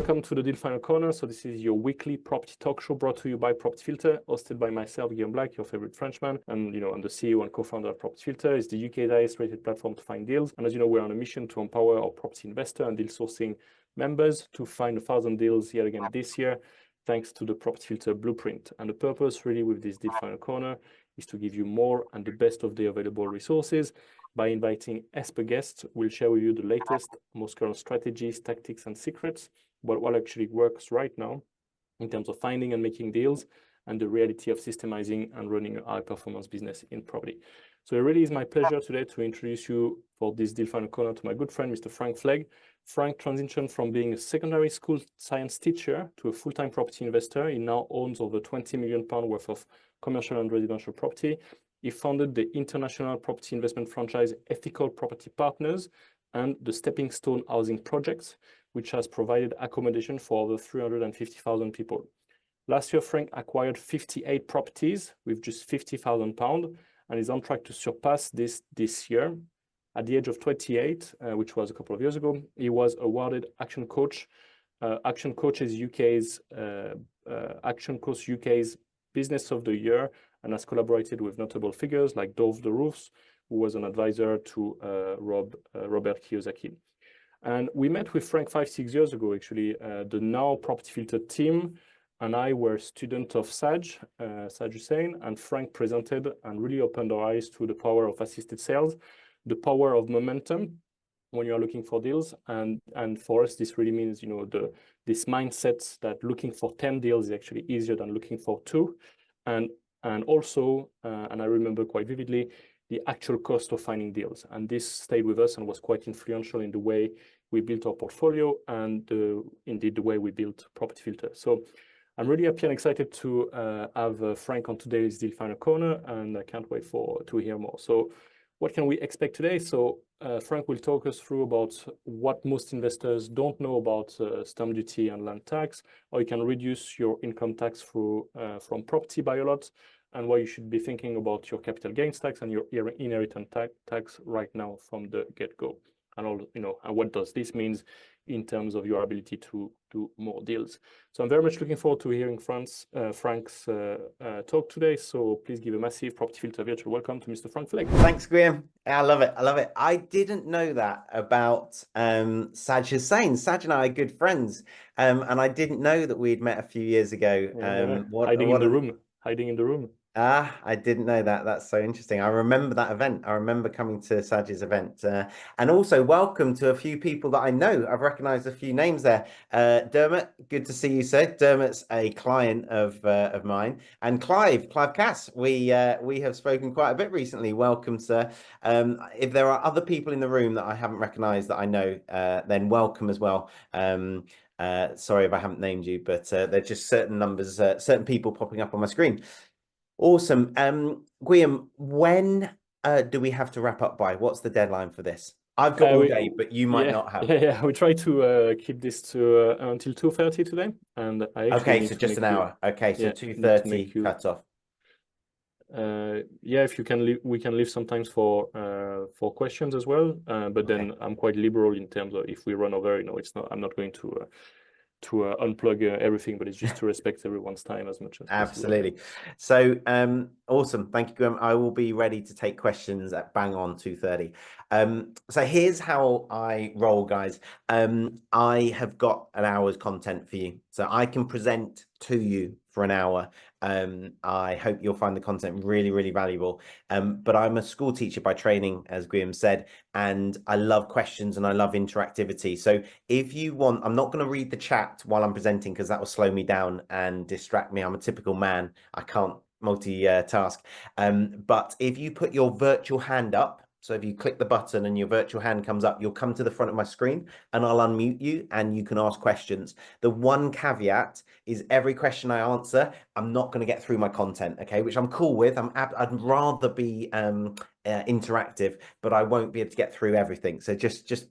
welcome to the Deal Final Corner. So this is your weekly property talk show brought to you by Property Filter, hosted by myself, Guillaume Black, your favorite Frenchman. And, I'm the CEO and co-founder of Property Filter. It's the UK's highest rated platform to find deals. And as you know, we're on a mission to empower our property investor and deal sourcing members to find 1,000 deals yet again this year, thanks to the Property Filter blueprint. And the purpose really with this Deal Final Corner is to give you more and the best of the available resources. By inviting expert guests, we'll share with you the latest, most current strategies, tactics, and secrets about what actually works right now in terms of finding and making deals and the reality of systemizing and running a high-performance business in property. So it really is my pleasure today to introduce you for this Deal Final Corner to my good friend, Mr. Frank Flegg. Frank transitioned from being a secondary school science teacher to a full-time property investor. He now owns over £20 million worth of commercial and residential property. He founded the international property investment franchise Ethical Property Partners and the Stepping Stone Housing Projects, which has provided accommodation for over 350,000 people. Last year, Frank acquired 58 properties with just £50,000 and is on track to surpass this year. At the age of 28, which was a couple of years ago, he was awarded Action Coach. Action Coach is Action Coach UK's Business of the Year, and has collaborated with notable figures like Dove the Roofs, who was an advisor to Robert Kiyosaki. And we met with Frank 5-6 years ago, actually. The now Property Filter team and I were students of Saj Hussain, and Frank presented and really opened our eyes to the power of assisted sales, the power of momentum when you are looking for deals. And for us, this really means, this mindset that looking for 10 deals is actually easier than looking for 2. And also, and I remember quite vividly, the actual cost of finding deals. And this stayed with us and was quite influential in the way we built our portfolio and indeed the way we built Property Filter. So I'm really happy and excited to have Frank on today's Deal Final Corner, and I can't wait to hear more. So what can we expect today? So Frank will talk us through about what most investors don't know about stamp duty and land tax, how you can reduce your income tax from property by a lot, and why you should be thinking about your capital gains tax and your inheritance tax right now from the get-go. And all, and what does this mean in terms of your ability to do more deals. So I'm very much looking forward to hearing Frank's talk today. So please give a massive Property Filter virtual welcome to Mr. Frank Flegg. Thanks, Graham. I love it. I love it. I didn't know that about Saj Hussain. Saj and I are good friends, and I didn't know that we'd met a few years ago. Hiding in the room. Ah, I didn't know that. That's so interesting. I remember that event. I remember coming to Saj's event. And also welcome to a few people that I know. I've recognized a few names there. Dermot, good to see you, sir. Dermot's a client of mine. And Clive Cass, we have spoken quite a bit recently. Welcome, sir. If there are other people in the room that I haven't recognized that I know, then welcome as well. Sorry if I haven't named you, but there's just certain numbers, certain people popping up on my screen. Awesome. Guillaume, when do we have to wrap up by? What's the deadline for this? I've got all day, but you might not have. Yeah, we try to keep this to until 2:30 today. And okay, so just an hour. Okay, so 2:30 cut off. Yeah, if you can leave, we can leave sometimes for questions as well. But then I'm quite liberal in terms of if we run over, it's not. I'm not going to unplug everything, but it's just to respect everyone's time as much as possible. Absolutely. So awesome. Thank you, Graham. I will be ready to take questions at bang on 2:30. So here's how I roll, guys. I have got an hour's content for you, so I can present to you for an hour. I hope you'll find the content really, really valuable. But I'm a school teacher by training, as Graham said, and I love questions and I love interactivity. So if you want, I'm not going to read the chat while I'm presenting because that will slow me down and distract me. I'm a typical man. I can't multitask. But if you put your virtual hand up, so if you click the button and your virtual hand comes up, you'll come to the front of my screen and I'll unmute you and you can ask questions. The one caveat is every question I answer, I'm not going to get through my content, okay, which I'm cool with. I'd rather be interactive, but I won't be able to get through everything. So just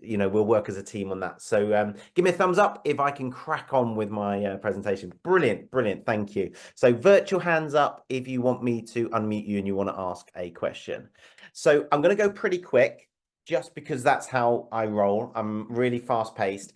we'll work as a team on that. So give me a thumbs up if I can crack on with my presentation. Brilliant. Thank you. So virtual hands up if you want me to unmute you and you want to ask a question. So I'm going to go pretty quick just because that's how I roll. I'm really fast paced.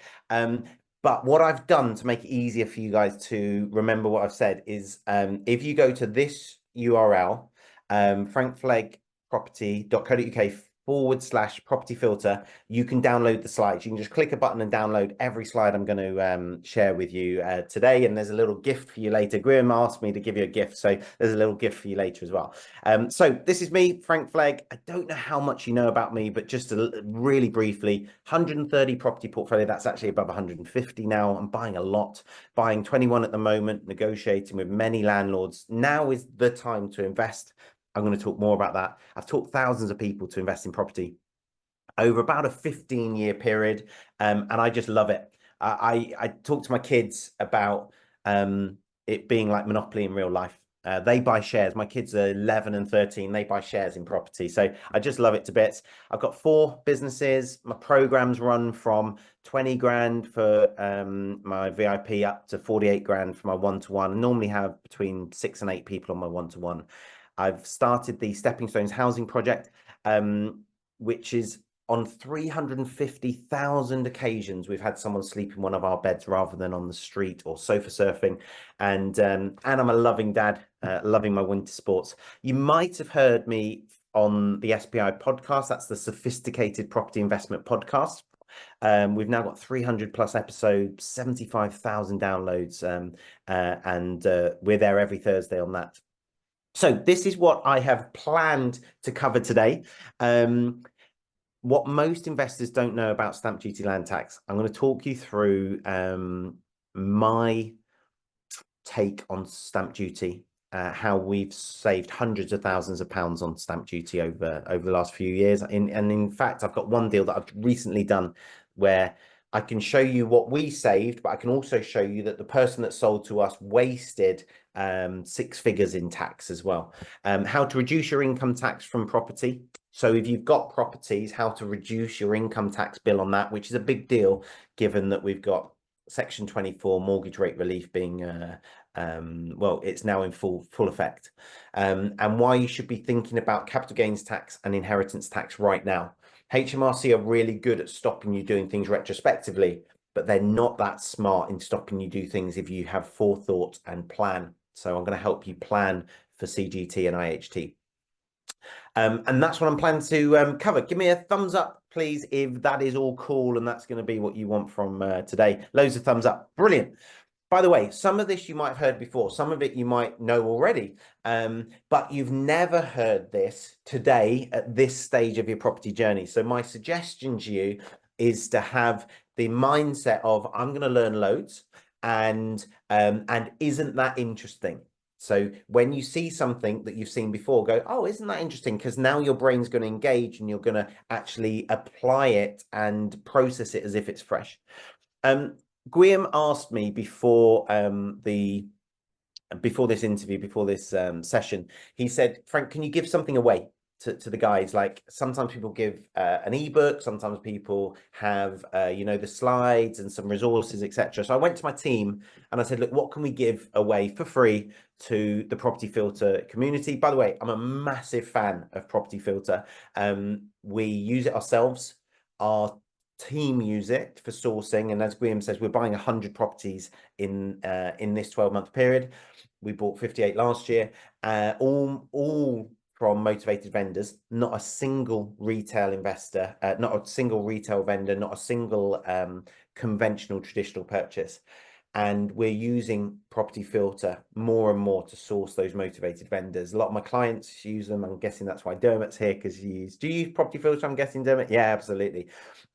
But what I've done to make it easier for you guys to remember what I've said is if you go to this URL, frankfleggproperty.co.uk/property filter, you can download the slides. You can just click a button and download every slide I'm going to share with you today. And there's a little gift for you later. Graham asked me to give you a gift, so there's a little gift for you later as well. So this is me, Frank Flegg. I don't know how much you know about me, but just really briefly, 130 property portfolio. That's actually above 150 now. I'm buying a lot, buying 21 at the moment, negotiating with many landlords. Now is the time to invest. I'm going to talk more about that. I've taught thousands of people to invest in property over about a 15-year period, and I just love it. I talk to my kids about it being like Monopoly in real life. They buy shares. My kids are 11 and 13. They buy shares in property. So I just love it to bits. I've got 4 businesses. My programs run from 20 grand for my VIP up to 48 grand for my one-to-one. I normally have between 6 and 8 people on my one-to-one. I've started the Stepping Stones housing project, which is on 350,000 occasions, we've had someone sleep in one of our beds rather than on the street or sofa surfing. And I'm a loving dad, loving my winter sports. You might have heard me on the SPI podcast. That's the Sophisticated Property Investment Podcast. We've now got 300 plus episodes, 75,000 downloads, and we're there every Thursday on that. So this is what I have planned to cover today. What most investors don't know about stamp duty land tax. I'm going to talk you through my take on stamp duty, how we've saved hundreds of thousands of pounds on stamp duty over the last few years. And in fact, I've got one deal that I've recently done where I can show you what we saved, but I can also show you that the person that sold to us wasted 6 figures in tax as well. How to reduce your income tax from property. So if you've got properties, how to reduce your income tax bill on that, which is a big deal, given that we've got Section 24 mortgage rate relief being, well, it's now in full effect. And why you should be thinking about capital gains tax and inheritance tax right now. HMRC are really good at stopping you doing things retrospectively, but they're not that smart in stopping you do things if you have forethought and plan. So I'm going to help you plan for CGT and IHT. And that's what I'm planning to cover. Give me a thumbs up, please, if that is all cool and that's going to be what you want from today. Loads of thumbs up. Brilliant. By the way, some of this you might have heard before, some of it you might know already, but you've never heard this today at this stage of your property journey. So my suggestion to you is to have the mindset of, I'm going to learn loads, and isn't that interesting? So when you see something that you've seen before, go, oh, isn't that interesting? Because now your brain's going to engage and you're going to actually apply it and process it as if it's fresh. Guillaume asked me before this interview, before this session, he said, Frank, can you give something away to the guys? Like sometimes people give an ebook, sometimes people have you know, the slides and some resources, etc. So I went to my team and I said, look, what can we give away for free to the Property Filter community? By the way, I'm a massive fan of Property Filter. We use it ourselves. Our team use it for sourcing, and as Graham says, we're buying 100 properties in this 12-month period. We bought 58 last year, all from motivated vendors, not a single retail investor, not a single retail vendor, not a single conventional traditional purchase. And we're using Property Filter more and more to source those motivated vendors. A lot of my clients use them. I'm guessing that's why Dermot's here, because do you use Property Filter? I'm guessing, Dermot? Yeah, absolutely.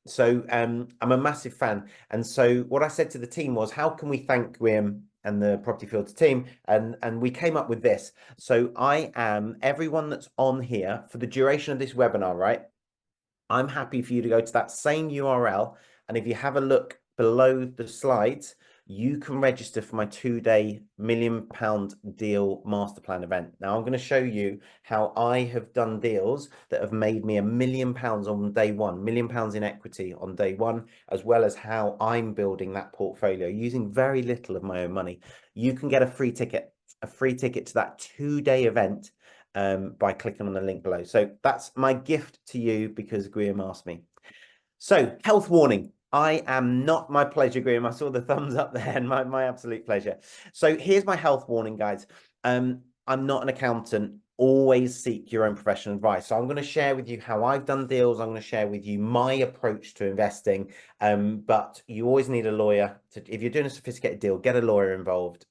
So I'm a massive fan. And so what I said to the team was, how can we thank Graham and the Property Filter team? And we came up with this. So I am, everyone that's on here for the duration of this webinar, right? I'm happy for you to go to that same URL. And if you have a look below the slides, you can register for my 2-day £1 million deal master plan event. Now I'm going to show you how I have done deals that have made me £1 million on day one, £1 million in equity on day one, as well as how I'm building that portfolio using very little of my own money. You can get a free ticket to that 2-day event by clicking on the link below. So that's my gift to you because Graham asked me. So health warning. I am not. My pleasure, Graham. I saw the thumbs up there, and my absolute pleasure. So here's my health warning, guys. I'm not an accountant. Always seek your own professional advice. So I'm going to share with you how I've done deals. I'm going to share with you my approach to investing. But you always need a lawyer if you're doing a sophisticated deal, get a lawyer involved.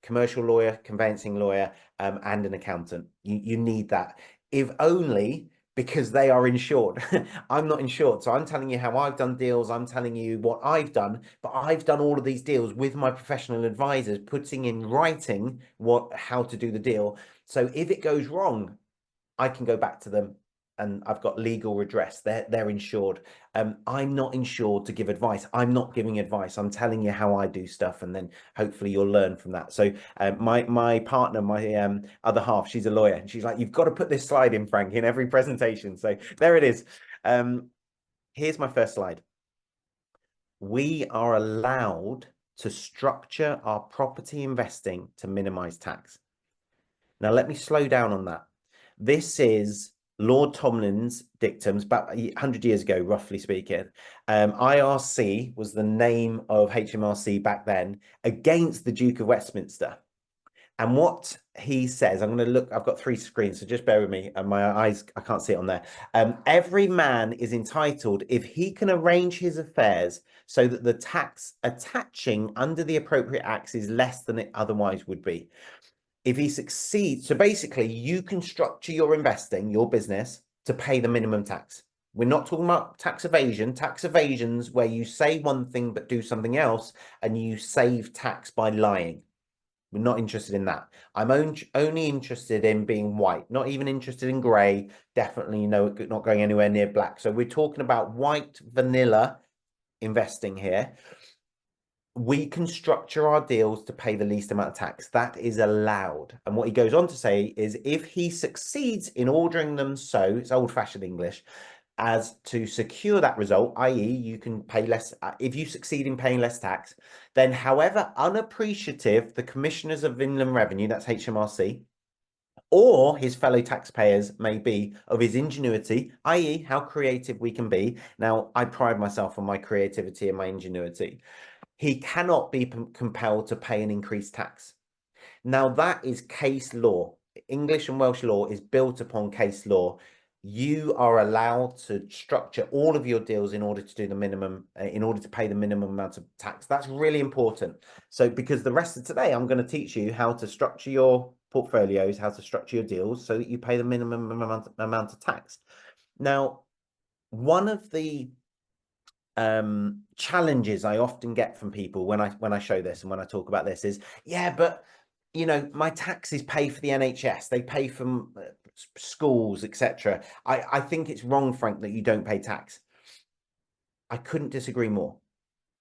Commercial lawyer, conveyancing lawyer, and an accountant. You need that. If only because they are insured. I'm not insured. So I'm telling you how I've done deals. I'm telling you what I've done, but I've done all of these deals with my professional advisors, putting in writing how to do the deal. So if it goes wrong, I can go back to them and I've got legal redress. They're insured. I'm not insured to give advice. I'm not giving advice. I'm telling you how I do stuff, and then hopefully you'll learn from that. So my partner, my other half, she's a lawyer, and she's like, "You've got to put this slide in, Frank, in every presentation." So there it is. Here's my first slide. We are allowed to structure our property investing to minimize tax. Now, let me slow down on that. This is Lord Tomlin's dictums about 100 years ago, roughly speaking. IRC was the name of HMRC back then against the Duke of Westminster. And what he says, I'm going to look, I've got 3 screens, so just bear with me. And my eyes, I can't see it on there. Every man is entitled, if he can arrange his affairs so that the tax attaching under the appropriate acts is less than it otherwise would be. If he succeeds, so basically you can structure your investing, your business, to pay the minimum tax. We're not talking about tax evasion. Tax evasion's where you say one thing but do something else and you save tax by lying. We're not interested in that. I'm only interested in being white, not even interested in gray. Definitely, not going anywhere near black. So we're talking about white vanilla investing here. We can structure our deals to pay the least amount of tax. That is allowed. And what he goes on to say is if he succeeds in ordering them so, it's old-fashioned English, as to secure that result, i.e. you can pay less, if you succeed in paying less tax, then however unappreciative the Commissioners of Inland Revenue, that's HMRC, or his fellow taxpayers may be of his ingenuity, i.e. how creative we can be. Now, I pride myself on my creativity and my ingenuity. He cannot be compelled to pay an increased tax. Now, that is case law. English and Welsh law is built upon case law. You are allowed to structure all of your deals in order to do the minimum, in order to pay the minimum amount of tax. That's really important. So, because the rest of today, I'm going to teach you how to structure your portfolios, how to structure your deals so that you pay the minimum amount of tax. Now, one of the challenges I often get from people when I show this and when I talk about this is, yeah, but my taxes pay for the NHS, they pay for schools, etc. I think it's wrong, Frank, that you don't pay tax. I couldn't disagree more.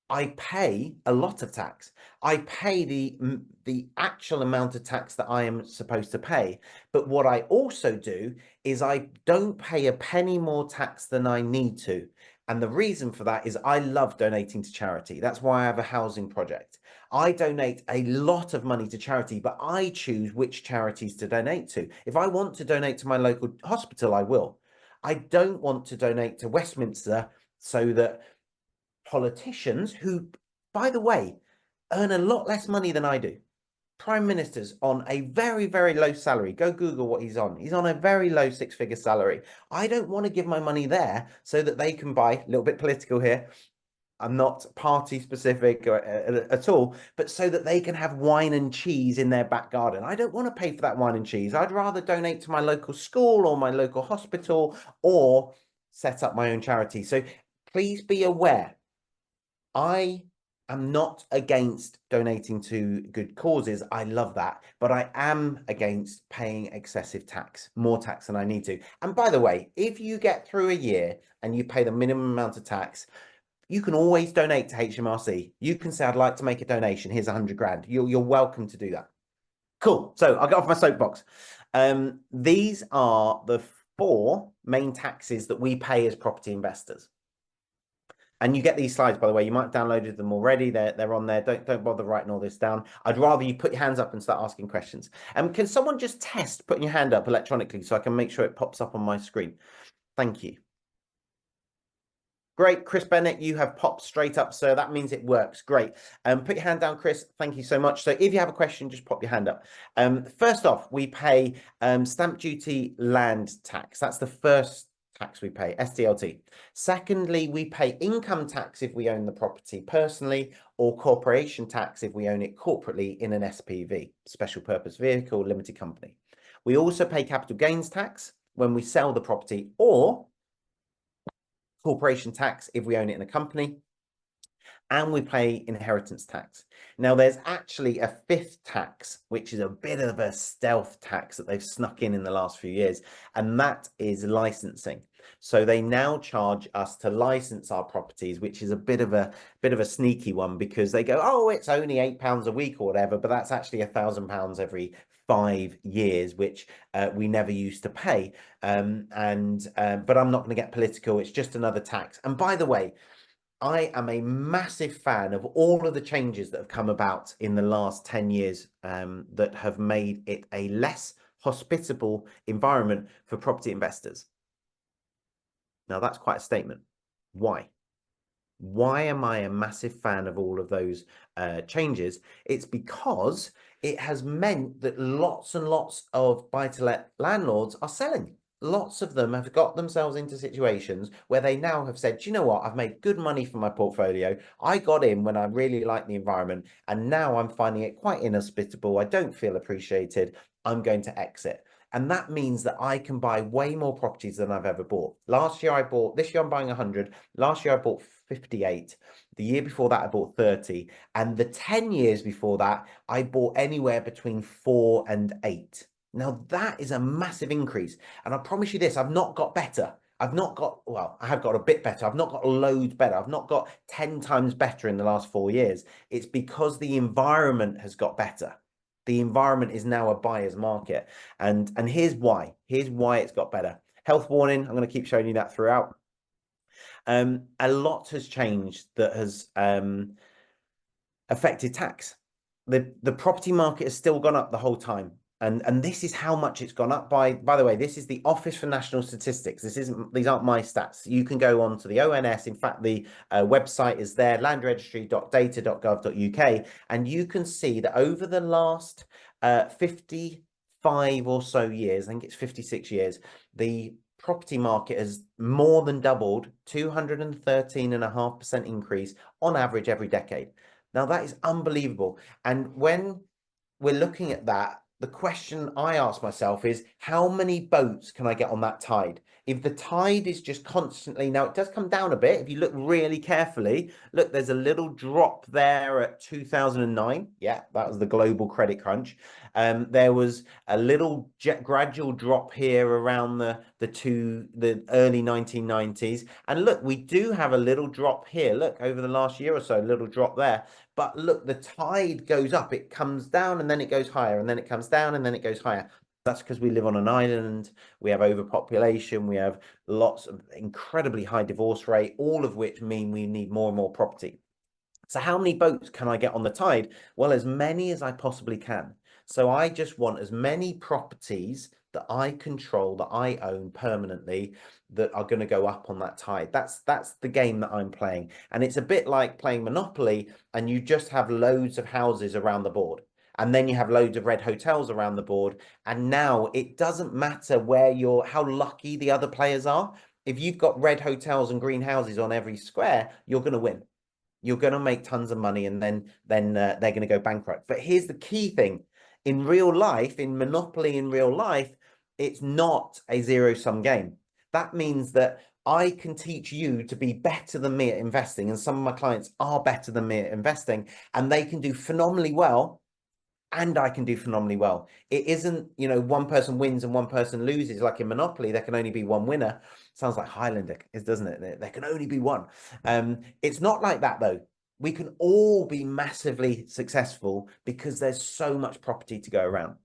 I pay a lot of tax. I pay the actual amount of tax that I am supposed to pay. But what I also do is I don't pay a penny more tax than I need to. And the reason for that is I love donating to charity. That's why I have a housing project. I donate a lot of money to charity, but I choose which charities to donate to. If I want to donate to my local hospital, I will. I don't want to donate to Westminster so that politicians who, by the way, earn a lot less money than I do. Prime ministers on a very, very low salary. Go Google what he's on. He's on a very low 6-figure salary. I don't want to give my money there so that they can buy, a little bit political here, I'm not party specific at all, but so that they can have wine and cheese in their back garden. I don't want to pay for that wine and cheese. I'd rather donate to my local school or my local hospital or set up my own charity. So please be aware, I am not against donating to good causes. I love that. But I am against paying excessive tax, more tax than I need to. And by the way, if you get through a year and you pay the minimum amount of tax, you can always donate to HMRC. You can say, I'd like to make a donation. Here's 100 grand. You're welcome to do that. Cool. So I'll get off my soapbox. These are the 4 main taxes that we pay as property investors. And you get these slides, by the way. You might have downloaded them already. They're on there. Don't bother writing all this down. I'd rather you put your hands up and start asking questions. Can someone just test putting your hand up electronically so I can make sure it pops up on my screen? Thank you. Great, Chris Bennett, you have popped straight up, sir. That means it works. Great. Put your hand down, Chris. Thank you so much. So if you have a question, just pop your hand up. First off, we pay stamp duty land tax. That's the first tax we pay, SDLT. Secondly, we pay income tax if we own the property personally, or corporation tax if we own it corporately in an SPV, special purpose vehicle, limited company. We also pay capital gains tax when we sell the property, or corporation tax if we own it in a company, and we pay inheritance tax. Now, there's actually a fifth tax, which is a bit of a stealth tax that they've snuck in the last few years, and that is licensing. So they now charge us to license our properties, which is a bit of a sneaky one, because they go, oh, it's only £8 a week or whatever, but that's actually £1,000 every 5 years, which we never used to pay. But I'm not going to get political. It's just another tax. And by the way, I am a massive fan of all of the changes that have come about in the last 10 years that have made it a less hospitable environment for property investors. Now, that's quite a statement. Why? Why am I a massive fan of all of those changes? It's because it has meant that lots and lots of buy-to-let landlords are selling. Lots of them have got themselves into situations where they now have said, you know what, I've made good money from my portfolio. I got in when I really liked the environment, and now I'm finding it quite inhospitable. I don't feel appreciated. I'm going to exit. And that means that I can buy way more properties than I've ever bought. This year I'm buying 100. Last year I bought 58. The year before that I bought 30. And the 10 years before that, I bought anywhere between 4 and 8. Now that is a massive increase. And I promise you this, I've not got better. I have got a bit better. I've not got loads better. I've not got 10 times better in the last 4 years. It's because the environment has got better. The environment is now a buyer's market. And here's why. Here's why it's got better. Health warning, I'm going to keep showing you that throughout. A lot has changed that has affected tax. The property market has still gone up the whole time. And this is how much it's gone up by the way, this is the Office for National Statistics. These aren't my stats. You can go on to the ONS. In fact, the website is there, landregistry.data.gov.uk, and you can see that over the last 55 or so years, I think it's 56 years, the property market has more than doubled, 213.5% increase on average every decade. Now, that is unbelievable. And when we're looking at that, the question I ask myself is, how many boats can I get on that tide? If the tide is just constantly, now it does come down a bit. If you look really carefully, look, there's a little drop there at 2009. Yeah, that was the global credit crunch. There was a little gradual drop here around the early 1990s. And look, we do have a little drop here. Look, over the last year or so, a little drop there. But look, the tide goes up, it comes down, and then it goes higher, and then it comes down, and then it goes higher. That's because we live on an island, we have overpopulation, we have lots of incredibly high divorce rate, all of which mean we need more and more property. So how many boats can I get on the tide? Well, as many as I possibly can. So I just want as many properties that I control, that I own permanently, that are going to go up on that tide. That's the game that I'm playing. And it's a bit like playing Monopoly, and you just have loads of houses around the board. And then you have loads of red hotels around the board. And now it doesn't matter how lucky the other players are. If you've got red hotels and green houses on every square, you're going to win. You're going to make tons of money, and then they're going to go bankrupt. But here's the key thing. In real life, in Monopoly in real life, it's not a zero-sum game. That means that I can teach you to be better than me at investing, and some of my clients are better than me at investing, and they can do phenomenally well, and I can do phenomenally well. It isn't, one person wins and one person loses. Like in Monopoly, there can only be one winner. Sounds like Highlander, doesn't it? There can only be one. It's not like that, though. We can all be massively successful because there's so much property to go around.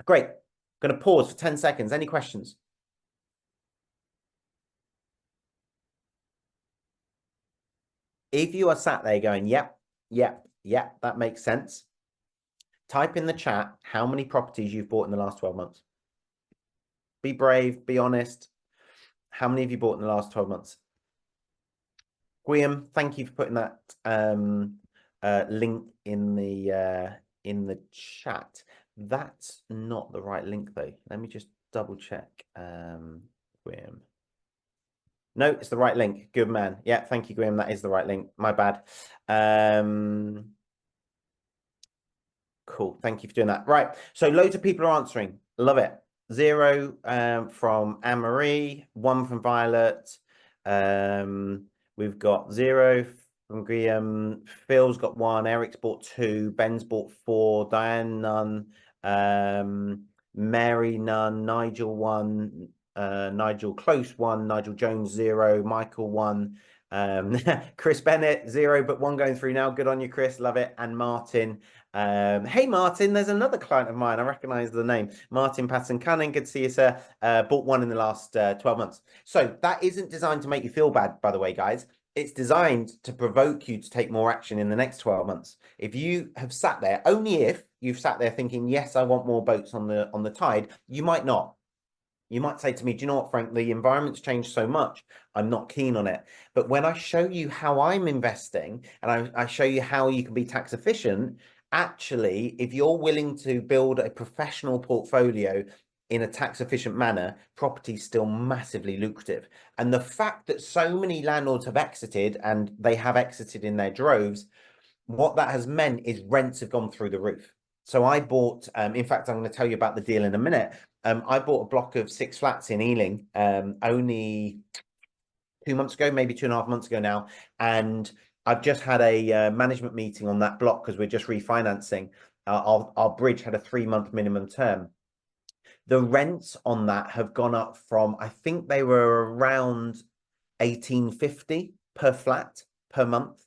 Great. I'm going to pause for 10 seconds. Any questions? If you are sat there going, yep, that makes sense, type in the chat how many properties you've bought in the last 12 months. Be brave, be honest. How many have you bought in the last 12 months? Guillaume, thank you for putting that link in the chat. That's not the right link though. Let me just double check. Guillaume. No, it's the right link. Good man. Yeah, thank you, Guillaume. That is the right link. My bad. Cool. Thank you for doing that. Right. So loads of people are answering. Love it. 0 from Anne-Marie, 1 from Violet. We've got 0 from Guillaume. Phil's got 1. Eric's bought 2. Ben's bought 4. Diane, none. Mary, none. Nigel, 1. Nigel Close, 1. Nigel Jones, 0. Michael, 1. Chris Bennett, 0, but 1 going through now. Good on you, Chris. Love it. And Martin. Hey, Martin, there's another client of mine. I recognize the name. Martin Patton Cunning. Good to see you, sir. Bought 1 in the last 12 months. So that isn't designed to make you feel bad, by the way, guys. It's designed to provoke you to take more action in the next 12 months. If you have sat there, only if you've sat there thinking, yes, I want more boats on the tide, you might not. You might say to me, do you know what, Frank, the environment's changed so much, I'm not keen on it. But when I show you how I'm investing and I show you how you can be tax efficient, actually, if you're willing to build a professional portfolio in a tax efficient manner, property's still massively lucrative. And the fact that so many landlords have exited, and they have exited in their droves, what that has meant is rents have gone through the roof. So I bought, in fact, I'm going to tell you about the deal in a minute. I bought a block of 6 flats in Ealing only 2 months ago, maybe 2.5 months ago now. And I've just had a management meeting on that block because we're just refinancing. Our bridge had a 3-month minimum term. The rents on that have gone up from, I think they were around 1850 per flat per month.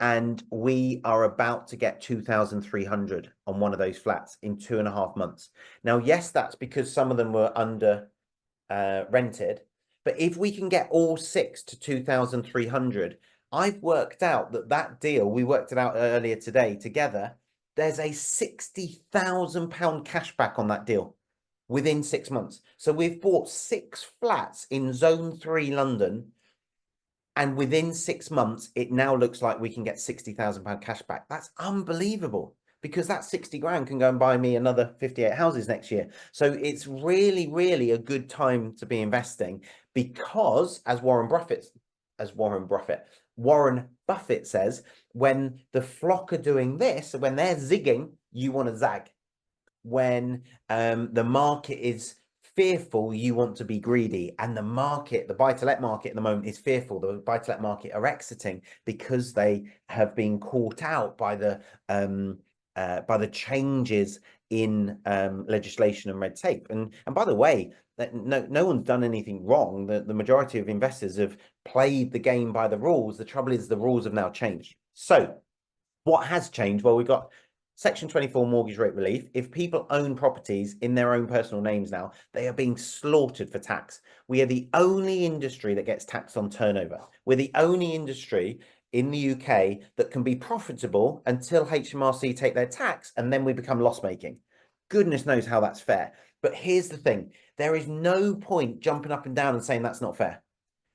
And we are about to get 2,300 on one of those flats in 2.5 months. Now, yes, that's because some of them were under rented. But if we can get all 6 to 2,300, I've worked out that deal, we worked it out earlier today together, there's a £60,000 cashback on that deal within 6 months. So we've bought 6 flats in Zone 3 London, and within 6 months, it now looks like we can get £60,000 cash back. That's unbelievable, because that 60 grand can go and buy me another 58 houses next year. So it's really, really a good time to be investing, because as Warren Buffett says, when the flock are doing this, when they're zigging, you want to zag. When the market is fearful, you want to be greedy. And the market, the buy-to-let market at the moment is fearful. The buy-to-let market are exiting because they have been caught out by the changes in legislation and red tape. And by the way, no one's done anything wrong. The majority of investors have played the game by the rules. The trouble is the rules have now changed. So what has changed? Well, we've got Section 24 mortgage rate relief. If people own properties in their own personal names now, they are being slaughtered for tax. We are the only industry that gets taxed on turnover. We're the only industry in the UK that can be profitable until HMRC take their tax, and then we become loss-making. Goodness knows how that's fair. But here's the thing. There is no point jumping up and down and saying that's not fair.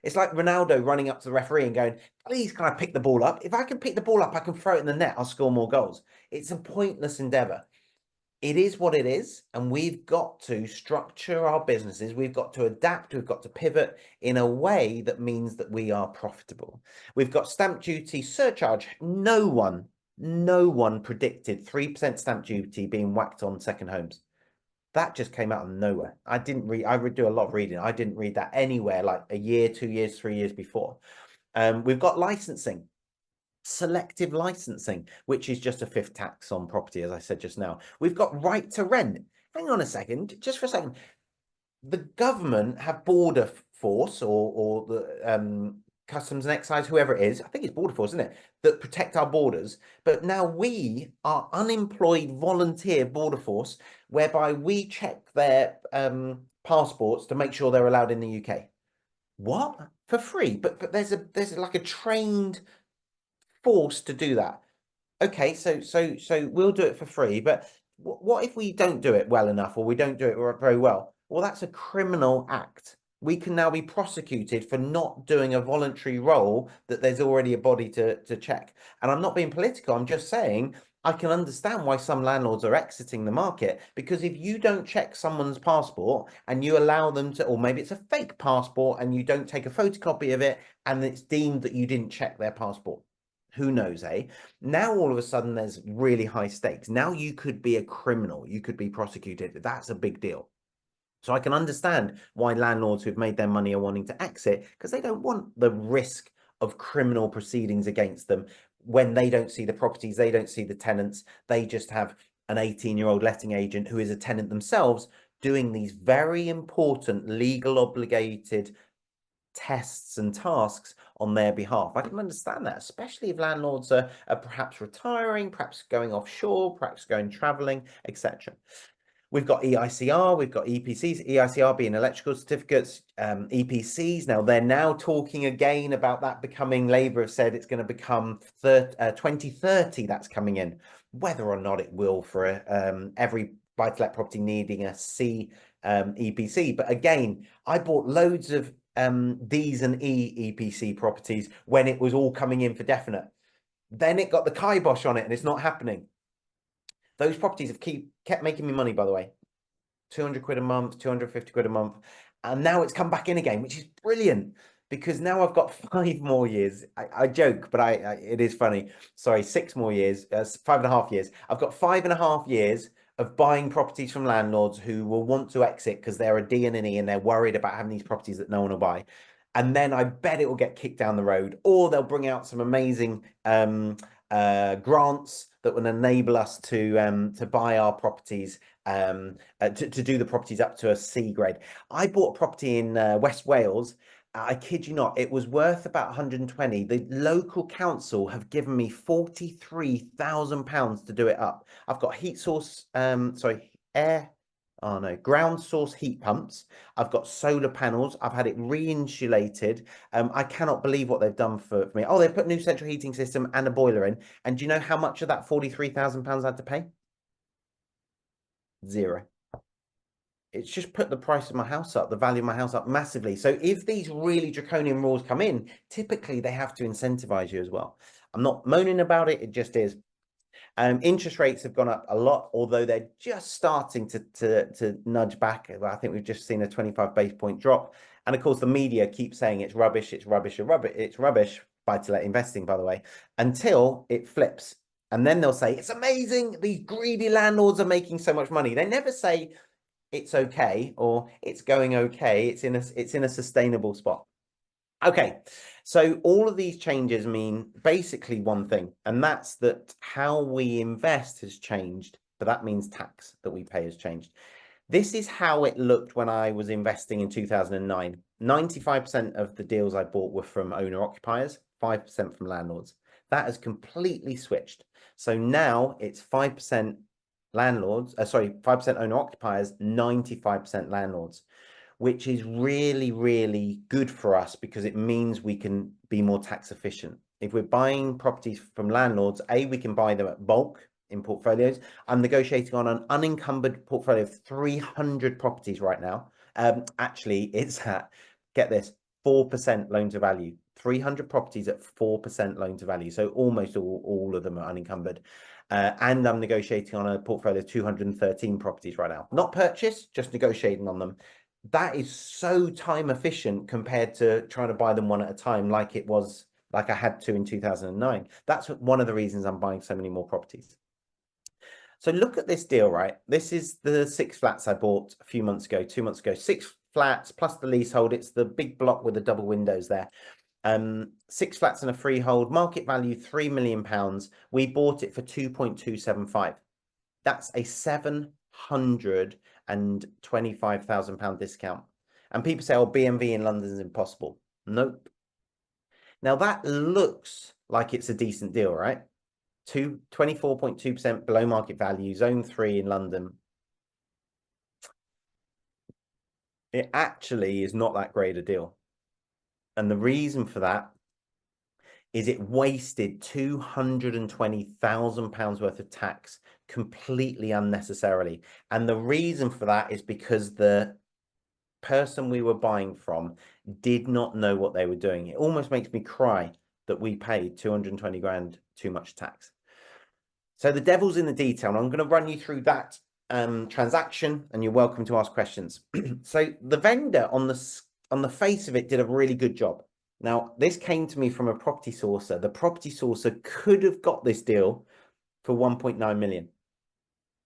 It's like Ronaldo running up to the referee and going, please, can I pick the ball up? If I can pick the ball up, I can throw it in the net. I'll score more goals. It's a pointless endeavor. It is what it is. And we've got to structure our businesses. We've got to adapt. We've got to pivot in a way that means that we are profitable. We've got stamp duty surcharge. No one predicted 3% stamp duty being whacked on second homes. That just came out of nowhere. I would do a lot of reading. I didn't read that anywhere like a year, 2 years, 3 years before. We've got licensing, selective licensing, which is just a 5th tax on property, as I said just now. We've got right to rent. Hang on a second, just for a second. The government have border force or the customs and excise, whoever it is, I think it's border force, isn't it, that protect our borders. But now we are unemployed volunteer border force, whereby we check their passports to make sure they're allowed in the UK. What? For free? But there's like a trained force to do that. Okay, so we'll do it for free. But what if we don't do it well enough, or we don't do it very well? Well, that's a criminal act. we can now be prosecuted for not doing a voluntary role that there's already a body to check. And I'm not being political, I'm just saying I can understand why some landlords are exiting the market, because if you don't check someone's passport and you allow them to, or maybe it's a fake passport and you don't take a photocopy of it and it's deemed that you didn't check their passport. Who knows, eh? Now all of a sudden there's really high stakes. Now you could be a criminal, you could be prosecuted. That's a big deal. So I can understand why landlords who've made their money are wanting to exit, because they don't want the risk of criminal proceedings against them when they don't see the properties, they don't see the tenants, they just have an 18-year-old letting agent who is a tenant themselves doing these very important legal obligated tests and tasks on their behalf. I can understand that, especially if landlords are perhaps retiring, perhaps going offshore, perhaps going traveling, etc. We've got EICR, we've got EPCs, EICR being electrical certificates, EPCs. Now, they're now talking again about that becoming, Labour have said it's going to become 2030, that's coming in. Whether or not it will for every buy-to-let property needing a C EPC. But again, I bought loads of Ds and E EPC properties when it was all coming in for definite. Then it got the kibosh on it and it's not happening. Those properties have kept making me money, by the way. 200 quid a month, 250 quid a month. And now it's come back in again, which is brilliant, because now I've got 5 more years. I joke, but it is funny. Sorry, 6 more years, 5.5 years. I've got 5.5 years of buying properties from landlords who will want to exit because they're a D and an E and they're worried about having these properties that no one will buy. And then I bet it will get kicked down the road, or they'll bring out some amazing grants that will enable us to buy our properties, to do the properties up to a C grade. I bought a property in West Wales. I kid you not, it was worth about 120. The local council have given me £43,000 to do it up. I've got ground source heat pumps. I've got solar panels. I've had it re-insulated. I cannot believe what they've done for me. Oh, they've put a new central heating system and a boiler in. And do you know how much of that £43,000 I had to pay? 0. It's just put the price of my house up, the value of my house up massively. So if these really draconian rules come in, typically they have to incentivize you as well. I'm not moaning about it, it just is. Interest rates have gone up a lot, although they're just starting to nudge back. I think we've just seen a 25 base point drop. And of course, the media keeps saying it's rubbish, it's rubbish, it's rubbish, buy-to-let investing, by the way, until it flips. And then they'll say, it's amazing, these greedy landlords are making so much money. They never say it's okay or it's going okay. It's in a sustainable spot. Okay, so all of these changes mean basically one thing, and that's that how we invest has changed, but that means tax that we pay has changed. This is how it looked when I was investing in 2009. 95% of the deals I bought were from owner-occupiers, 5% from landlords. That has completely switched. So now it's 5% landlords, 5% owner-occupiers, 95% landlords, which is really, really good for us because it means we can be more tax efficient. If we're buying properties from landlords, we can buy them at bulk in portfolios. I'm negotiating on an unencumbered portfolio of 300 properties right now. Actually, it's at, get this, 4% loan to value. 300 properties at 4% loan to value. So almost all of them are unencumbered. And I'm negotiating on a portfolio of 213 properties right now. Not purchased, just negotiating on them. That is so time efficient compared to trying to buy them one at a time like I had to in 2009. That's one of the reasons I'm buying so many more properties. So look at this deal, right? This is the 6 flats I bought a few months ago, 2 months ago. 6 flats plus the leasehold. It's the big block with the double windows there. 6 flats and a freehold, market value £3 million. We bought it for 2.275. That's a £725,000 discount. And people say, oh, BMV in London is impossible. Nope. Now that looks like it's a decent deal, right? 24.2% below market value, zone 3 in London. It actually is not that great a deal. And the reason for that is it wasted £220,000 worth of tax completely unnecessarily. And the reason for that is because the person we were buying from did not know what they were doing. It almost makes me cry that we paid 220 grand too much tax. So the devil's in the detail, and I'm going to run you through that transaction, and you're welcome to ask questions. So the vendor on the face of it did a really good job. Now, this came to me from a property sourcer. The property sourcer could have got this deal for 1.9 million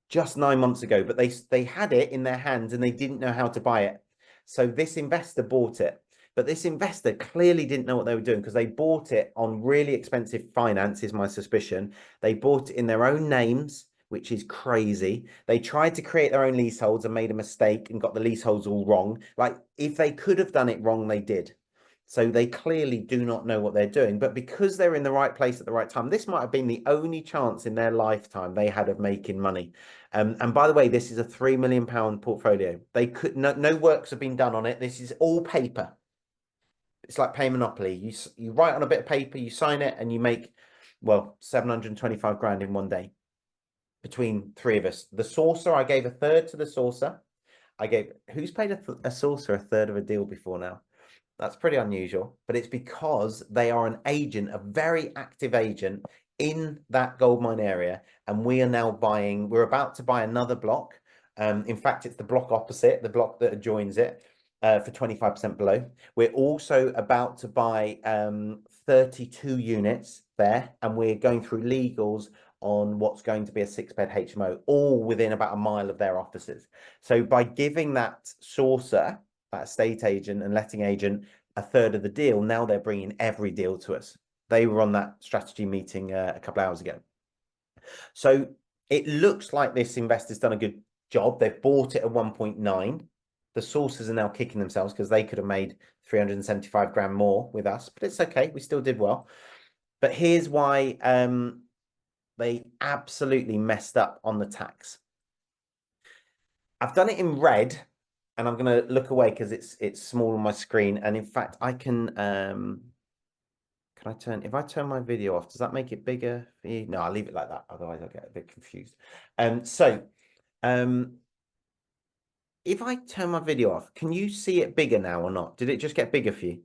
just 9 months ago, but they had it in their hands and they didn't know how to buy it. So this investor bought it, but this investor clearly didn't know what they were doing because they bought it on really expensive finance, is my suspicion. They bought it in their own names, which is crazy. They tried to create their own leaseholds and made a mistake and got the leaseholds all wrong. Like, if they could have done it wrong, they did. So they clearly do not know what they're doing, but because they're in the right place at the right time, this might have been the only chance in their lifetime they had of making money. And by the way, this is a £3 million portfolio. They could no works have been done on it. This is all paper. It's like paying Monopoly. You write on a bit of paper, you sign it, and you make, well, 725 grand in one day between three of us. The sourcer, I gave a third to the sourcer. Who's paid a sourcer a third of a deal before now? That's pretty unusual, but it's because they are an agent, a very active agent in that goldmine area. And we're about to buy another block. In fact, it's the block opposite, the block that adjoins it, for 25% below. We're also about to buy 32 units there, and we're going through legals on what's going to be a 6-bed HMO, all within about a mile of their offices. So by giving that sourcer, that estate agent and letting agent, a third of the deal, now they're bringing every deal to us. They were on that strategy meeting a couple of hours ago. So it looks like this investor's done a good job. They've bought it at 1.9. The sources are now kicking themselves because they could have made 375 grand more with us, but it's okay. We still did well. But here's why they absolutely messed up on the tax. I've done it in red, and I'm going to look away because it's small on my screen. And in fact, I can if I turn my video off, does that make it bigger for you? No, I'll leave it like that. Otherwise I'll get a bit confused. If I turn my video off, can you see it bigger now or not? Did it just get bigger for you?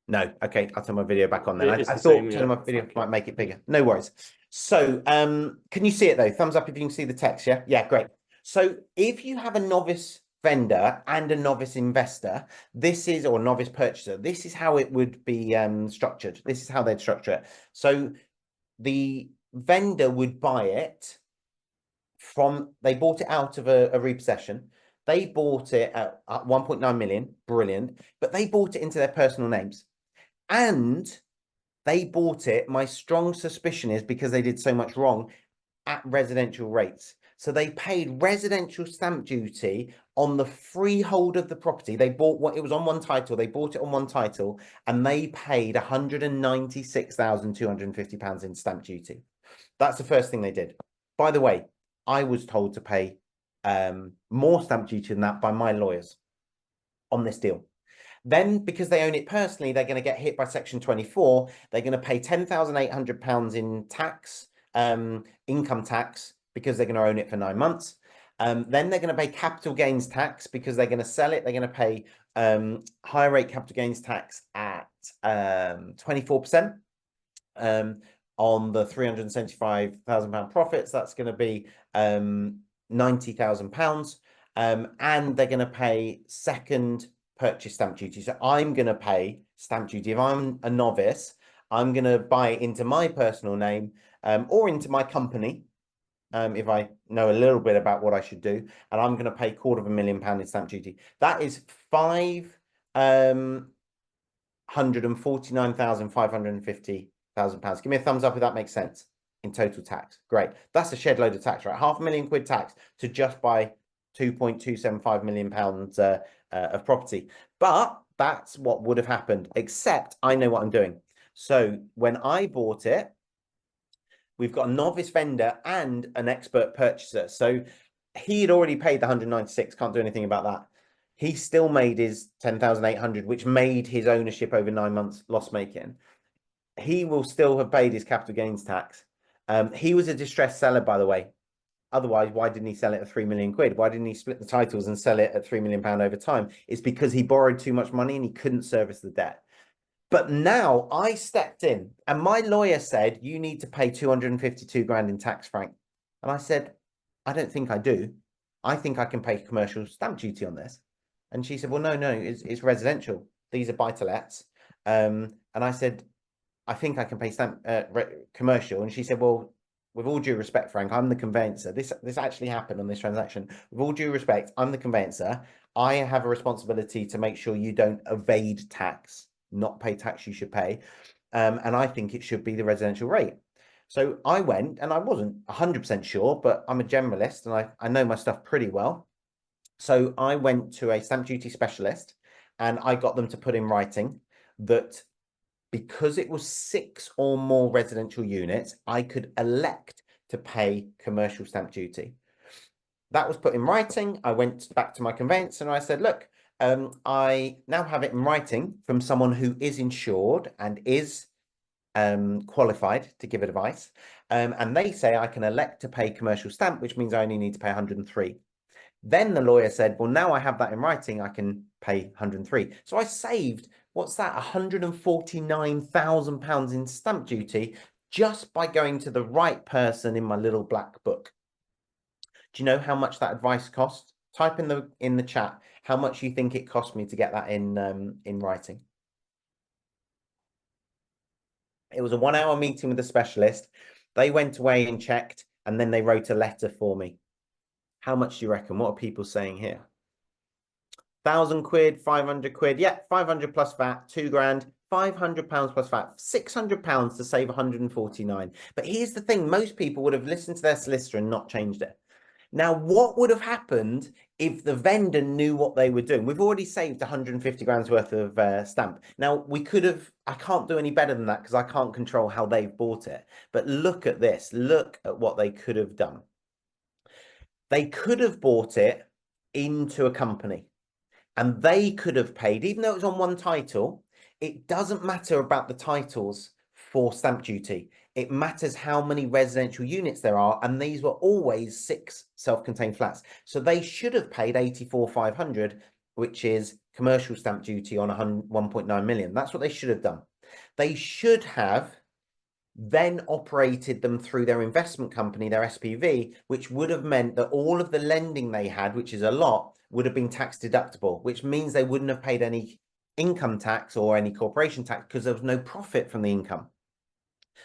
No. Okay, I'll turn my video back on then. I thought turning my video might make it bigger. No worries. So can you see it though? Thumbs up if you can see the text, yeah? Yeah, great. So if you have a novice vendor and a novice investor, or novice purchaser, this is how it would be structured. This is how they'd structure it. So the vendor would buy it they bought it out of a repossession. They bought it at 1.9 million, brilliant, but they bought it into their personal names. And they bought it, my strong suspicion is because they did so much wrong, at residential rates. So they paid residential stamp duty on the freehold of the property. They bought it was on one title. They bought it on one title, and they paid £196,250 in stamp duty. That's the first thing they did. By the way, I was told to pay more stamp duty than that by my lawyers on this deal. Then, because they own it personally, they're going to get hit by Section 24. They're going to pay £10,800 in tax, income tax, because they're going to own it for 9 months. Then they're going to pay capital gains tax because they're going to sell it. They're going to pay higher rate capital gains tax at 24%. On the £375,000 profits, that's going to be £90,000. And they're going to pay second purchase stamp duty. So I'm going to pay stamp duty. If I'm a novice, I'm going to buy it into my personal name or into my company if I know a little bit about what I should do. And I'm going to pay £250,000 in stamp duty. That is £549,550,000. Give me a thumbs up if that makes sense in total tax. Great. That's a shed load of tax, right? £500,000 tax to just buy £2.275 million of property. But that's what would have happened, except I know what I'm doing. So when I bought it, we've got a novice vendor and an expert purchaser. So he had already paid the 196, can't do anything about that. He still made his 10,800, which made his ownership over 9 months loss making. He will still have paid his capital gains tax. He was a distressed seller, by the way. otherwise, why didn't he sell it at 3 million quid? Why didn't he split the titles and sell it at 3 million pound over time? It's because he borrowed too much money and he couldn't service the debt. But now I stepped in and my lawyer said, you need to pay 252 grand in tax, Frank. And I said, I don't think I do. I think I can pay commercial stamp duty on this. And she said, well, no, it's residential. These are buy-to-lets. And I said, I think I can pay stamp commercial. And she said, well, with all due respect, Frank, I'm the conveyancer. This actually happened on this transaction. With all due respect, I'm the conveyancer. I have a responsibility to make sure you don't evade tax, not pay tax you should pay. And I think it should be the residential rate. So I went, and I wasn't 100% sure, but I'm a generalist and I know my stuff pretty well. So I went to a stamp duty specialist and I got them to put in writing that because it was 6 or more residential units, I could elect to pay commercial stamp duty. That was put in writing. I went back to my conveyancer and I said, look, I now have it in writing from someone who is insured and is qualified to give advice. And they say I can elect to pay commercial stamp, which means I only need to pay 103. Then the lawyer said, well, now I have that in writing, I can pay 103. So I saved, what's that, £149,000 in stamp duty just by going to the right person in my little black book. Do you know how much that advice cost? Type in the chat how much you think it cost me to get that in writing. It was a 1-hour meeting with a specialist. They went away and checked, and then they wrote a letter for me. How much do you reckon? What are people saying here? 1,000 quid, 500 quid. Yeah, 500 plus VAT, 2 grand, £500 plus VAT, £600 to save 149. But here's the thing. Most people would have listened to their solicitor and not changed it. Now, what would have happened if the vendor knew what they were doing? We've already saved 150 grand's worth of stamp. Now, we could have, I can't do any better than that because I can't control how they've bought it. But look at this. Look at what they could have done. They could have bought it into a company and they could have paid, even though it was on one title, it doesn't matter about the titles for stamp duty. It matters how many residential units there are, and these were always 6 self-contained flats. So they should have paid 84,500, which is commercial stamp duty on 1.9 million. That's what they should have done. They should have then operated them through their investment company, their SPV, which would have meant that all of the lending they had, which is a lot, would have been tax deductible, which means they wouldn't have paid any income tax or any corporation tax because there was no profit from the income.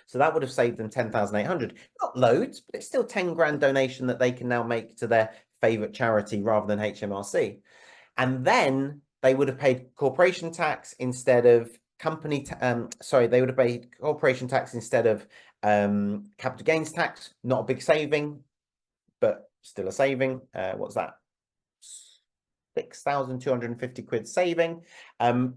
So that would have saved them 10,800. Not loads, but it's still 10 grand donation that they can now make to their favorite charity rather than HMRC. And then they would have paid corporation tax instead of they would have paid corporation tax instead of capital gains tax. Not a big saving, but still a saving. What's that? 6,250 quid saving.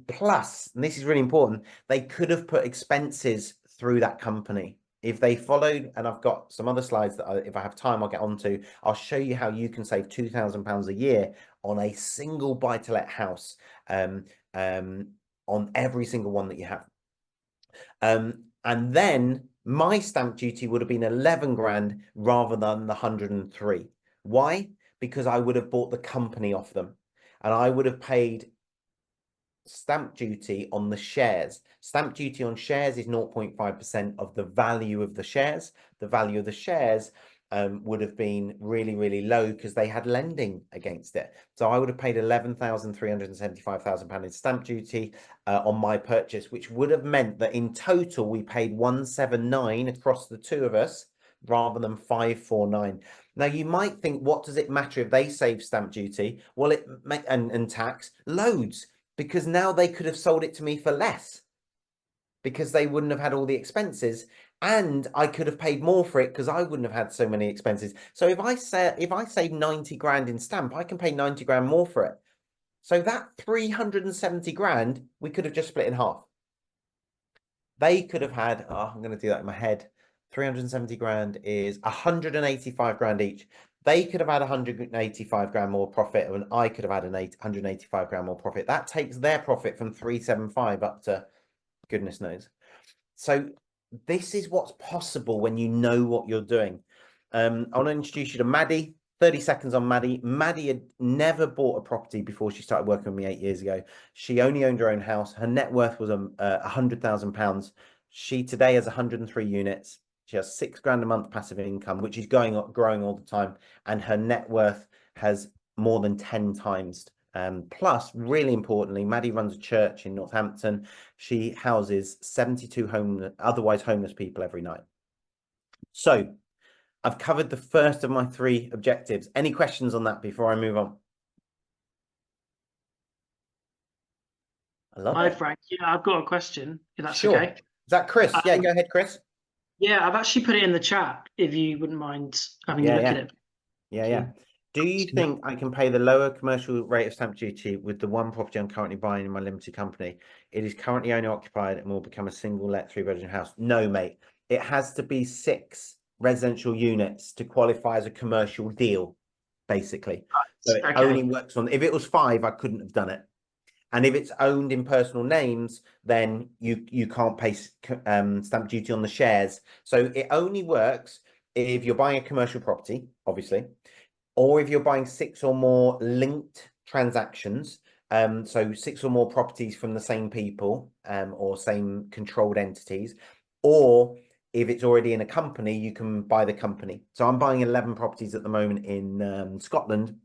Plus, and this is really important, they could have put expenses through that company. If they followed, and I've got some other slides that if I have time, I'll get onto, I'll show you how you can save £2,000 a year on a single buy-to-let house, on every single one that you have. And then my stamp duty would have been 11 grand rather than the 103. Why? Because I would have bought the company off them and I would have paid stamp duty on the shares. Stamp duty on shares is 0.5% of the value of the shares. The value of the shares would have been really, really low because they had lending against it. So I would have paid £11,375,000 in stamp duty on my purchase, which would have meant that in total we paid 179 across the two of us rather than 549. Now you might think, what does it matter if they save stamp duty? Well, and tax loads, because now they could have sold it to me for less because they wouldn't have had all the expenses, and I could have paid more for it because I wouldn't have had so many expenses. So if I save 90 grand in stamp, I can pay 90 grand more for it. So that 370 grand, we could have just split in half. They could have had, I'm going to do that in my head. 370 grand is 185 grand each. They could have had 185 grand more profit, and I could have had 185 grand more profit. That takes their profit from 375 up to goodness knows. So this is what's possible when you know what you're doing. I want to introduce you to Maddie. 30 seconds on Maddie. Maddie had never bought a property before she started working with me 8 years ago. She only owned her own house. Her net worth was £100,000. She today has 103 units. She has £6 a month passive income, which is growing all the time. And her net worth has more than 10 times. Plus, really importantly, Maddie runs a church in Northampton. She houses 72 otherwise homeless people every night. So I've covered the first of my 3 objectives. Any questions on that before I move on? I love Hi, it. Frank. Yeah, I've got a question, if that's Sure. okay. Is that Chris? Yeah, go ahead, Chris. Yeah, I've actually put it in the chat if you wouldn't mind having a look at it. Yeah. Do you think I can pay the lower commercial rate of stamp duty with the one property I'm currently buying in my limited company? It is currently owner occupied and will become a single let 3-bedroom house. No, mate. It has to be 6 residential units to qualify as a commercial deal, basically. So it only works on, if it was 5, I couldn't have done it. And if it's owned in personal names, then you can't pay stamp duty on the shares. So it only works if you're buying a commercial property, obviously, or if you're buying 6 or more linked transactions. So 6 or more properties from the same people or same controlled entities, or if it's already in a company, you can buy the company. So I'm buying 11 properties at the moment in Scotland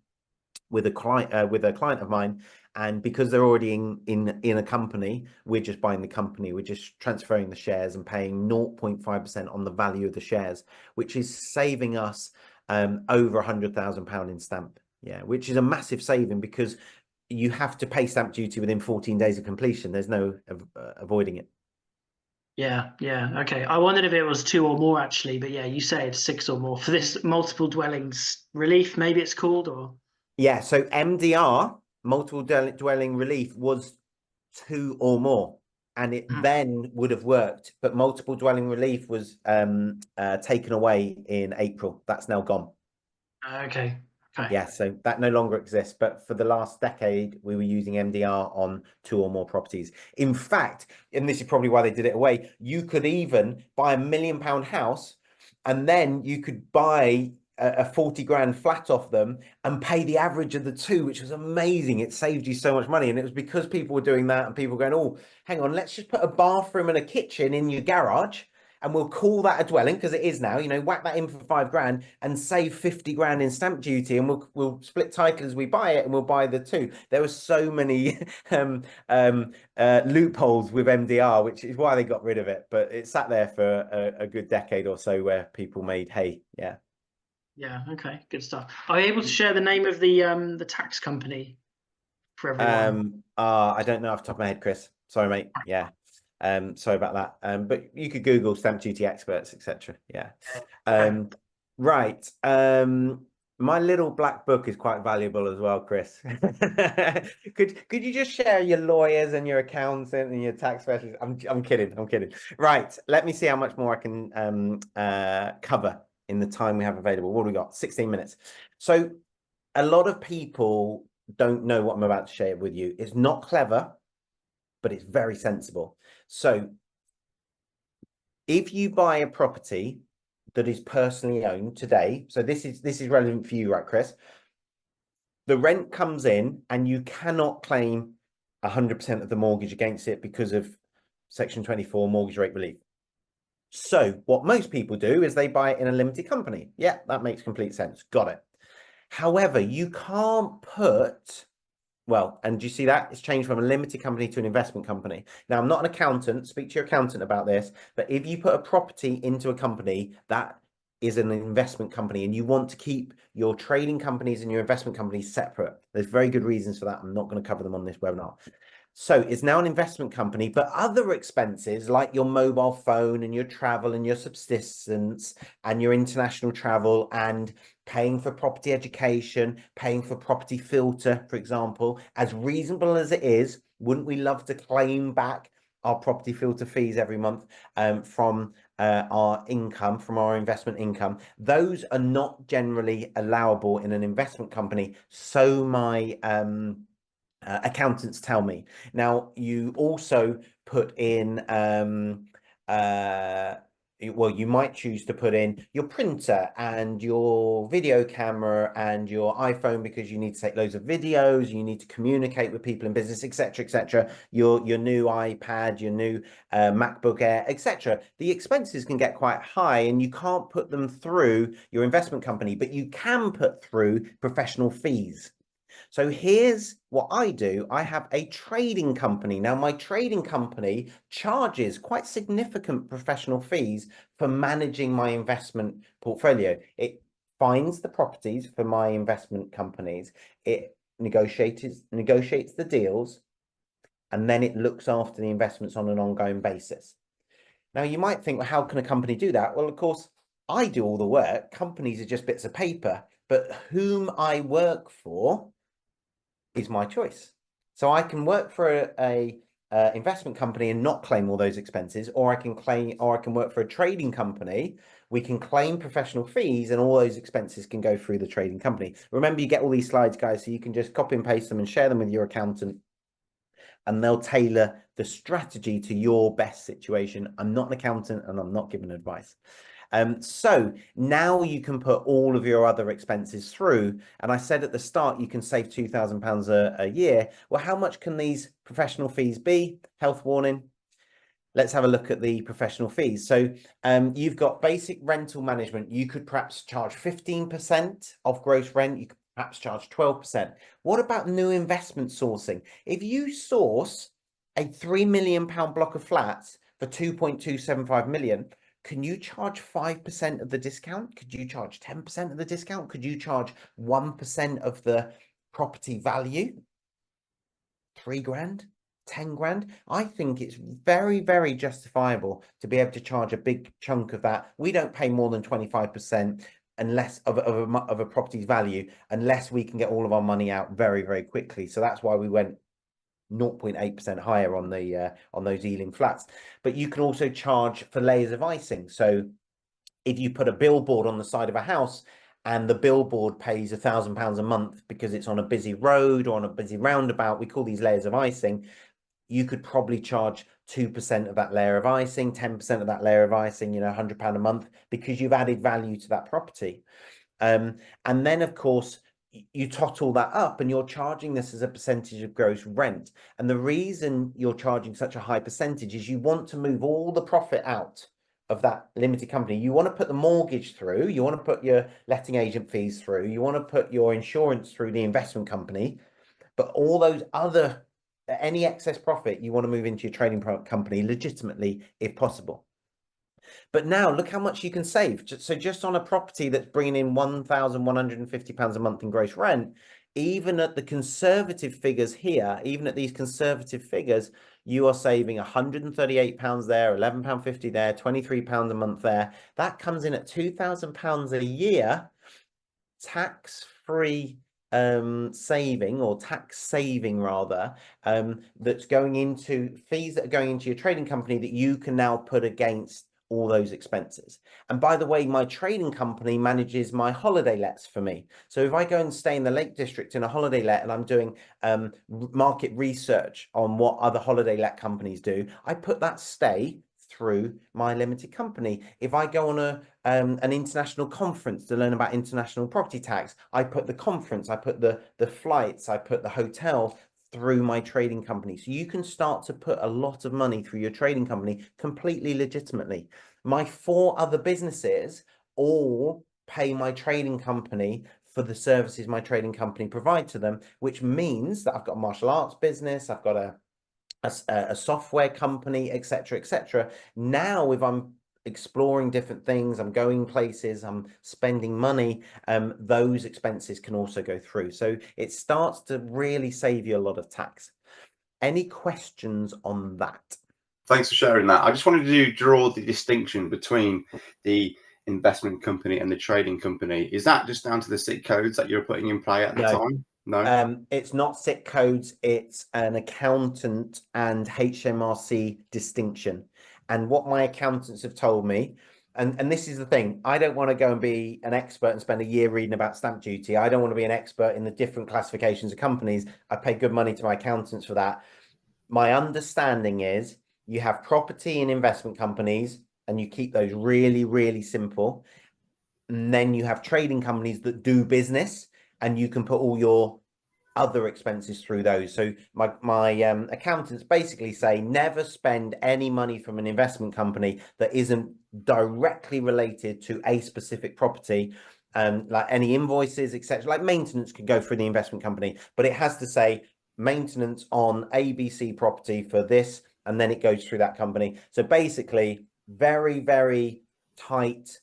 with a client of mine, and because they're already in a company, we're just buying the company. We're just transferring the shares and paying 0.5% on the value of the shares, which is saving us over £100,000 in stamp. Yeah, which is a massive saving because you have to pay stamp duty within 14 days of completion. There's no avoiding it. Yeah. Okay. I wondered if it was 2 or more actually, but yeah, you say it's 6 or more for this multiple dwellings relief, maybe it's called, or yeah. So MDR, multiple dwelling relief, was 2 or more, and it then would have worked. But multiple dwelling relief was taken away in April. That's now gone. Okay. Yeah, so that no longer exists. But for the last decade, we were using MDR on 2 or more properties. In fact, and this is probably why they did it away, you could even buy £1 million house, and then you could buy a 40 grand flat off them and pay the average of the 2, which was amazing. It saved you so much money. And it was because people were doing that and people going, oh, hang on, let's just put a bathroom and a kitchen in your garage and we'll call that a dwelling, because it is now, whack that in for 5 grand and save 50 grand in stamp duty, and we'll split title as we buy it, and we'll buy the 2. There were so many loopholes with MDR, which is why they got rid of it. But it sat there for a good decade or so where people made hay. Yeah. Yeah. Okay. Good stuff. Are you able to share the name of the tax company for everyone? I don't know off the top of my head, Chris. Sorry, mate. Yeah. Sorry about that. But you could Google stamp duty experts, etc. Yeah. Right. My little black book is quite valuable as well, Chris. Could you just share your lawyers and your accountant and your tax specialist? I'm kidding. I'm kidding. Right. Let me see how much more I can cover in the time we have available. What do we got? 16 minutes. So a lot of people don't know what I'm about to share with you. It's not clever, but it's very sensible. So if you buy a property that is personally owned today, so this is relevant for you, right, Chris? The rent comes in and you cannot claim 100% of the mortgage against it because of Section 24 mortgage rate relief. So what most people do is they buy it in a limited company. Yeah, that makes complete sense. Got it. However, you can't put, well, and do you see that? It's changed from a limited company to an investment company. Now, I'm not an accountant. Speak to your accountant about this. But if you put a property into a company, that is an investment company, and you want to keep your trading companies and your investment companies separate. There's very good reasons for that. I'm not going to cover them on this webinar. So it's now an investment company, but other expenses like your mobile phone and your travel and your subsistence and your international travel and paying for property education, paying for property filter, for example, as reasonable as it is, wouldn't we love to claim back our property filter fees every month from our income, from our investment income? Those are not generally allowable in an investment company. So my accountants tell me. Now, you also put in well, you might choose to put in your printer and your video camera and your iPhone because you need to take loads of videos, you need to communicate with people in business, etc., etc. Your new iPad, your new MacBook Air, etc. The expenses can get quite high, and you can't put them through your investment company, but you can put through professional fees. So here's what I do. I have a trading company. Now, my trading company charges quite significant professional fees for managing my investment portfolio. It finds the properties for my investment companies. It negotiates the deals, and then it looks after the investments on an ongoing basis. Now, you might think, well, how can a company do that? Well, of course, I do all the work. Companies are just bits of paper, but whom I work for is my choice. So I can work for a investment company and not claim all those expenses, or I can work for a trading company. We can claim professional fees, and all those expenses can go through the trading company. Remember, you get all these slides, guys, so you can just copy and paste them and share them with your accountant, and they'll tailor the strategy to your best situation. I'm not an accountant, and I'm not giving advice. So now you can put all of your other expenses through. And I said at the start, you can save £2,000 a year. Well, how much can these professional fees be? Health warning. Let's have a look at the professional fees. So you've got basic rental management. You could perhaps charge 15% of gross rent. You could perhaps charge 12%. What about new investment sourcing? If you source a £3 million block of flats for 2.275 million, can you charge 5% of the discount? Could you charge 10% of the discount? Could you charge 1% of the property value? 3 grand, 10 grand? I think it's very, very justifiable to be able to charge a big chunk of that. We don't pay more than 25% unless of a property's value, unless we can get all of our money out very, very quickly. So that's why we went 0.8% higher on the on those Ealing flats. But you can also charge for layers of icing. So if you put a billboard on the side of a house and the billboard pays £1,000 a month because it's on a busy road or on a busy roundabout, we call these layers of icing. You could probably charge 2% of that layer of icing, 10% of that layer of icing, £100 a month, because you've added value to that property. And then, of course, you tot all that up and you're charging this as a percentage of gross rent. And the reason you're charging such a high percentage is you want to move all the profit out of that limited company. You want to put the mortgage through, you want to put your letting agent fees through, you want to put your insurance through the investment company, but all those other, any excess profit, you want to move into your trading company legitimately if possible. But now look how much you can save. So just on a property that's bringing in £1,150 a month in gross rent, even at the conservative figures here, even at these conservative figures, you are saving £138 there, £11.50 there, £23 a month there. That comes in at £2,000 a year, tax-free saving, or tax saving rather, that's going into fees that are going into your trading company that you can now put against all those expenses. And by the way, my trading company manages my holiday lets for me. So if I go and stay in the Lake District in a holiday let and I'm doing market research on what other holiday let companies do, I put that stay through my limited company. If I go on an international conference to learn about international property tax, I put the conference, I put the flights, I put the hotel through my trading company. So you can start to put a lot of money through your trading company completely legitimately. My 4 other businesses all pay my trading company for the services my trading company provide to them, which means that I've got a martial arts business, I've got a software company, etc., etc. Now, if I'm exploring different things, I'm going places, I'm spending money, those expenses can also go through. So it starts to really save you a lot of tax. Any questions on that? Thanks for sharing that. I just wanted to draw the distinction between the investment company and the trading company. Is that just down to the SIC codes that you're putting in play at the time? No, it's not SIC codes. It's an accountant and HMRC distinction. And what my accountants have told me, and this is the thing, I don't want to go and be an expert and spend a year reading about stamp duty. I don't want to be an expert in the different classifications of companies. I pay good money to my accountants for that. My understanding is you have property and investment companies, and you keep those really, really simple. And then you have trading companies that do business, and you can put all your other expenses through those. So my accountants basically say never spend any money from an investment company that isn't directly related to a specific property. Like any invoices, etc. Like maintenance could go through the investment company, but it has to say maintenance on ABC property for this, and then it goes through that company. So basically, very, very tight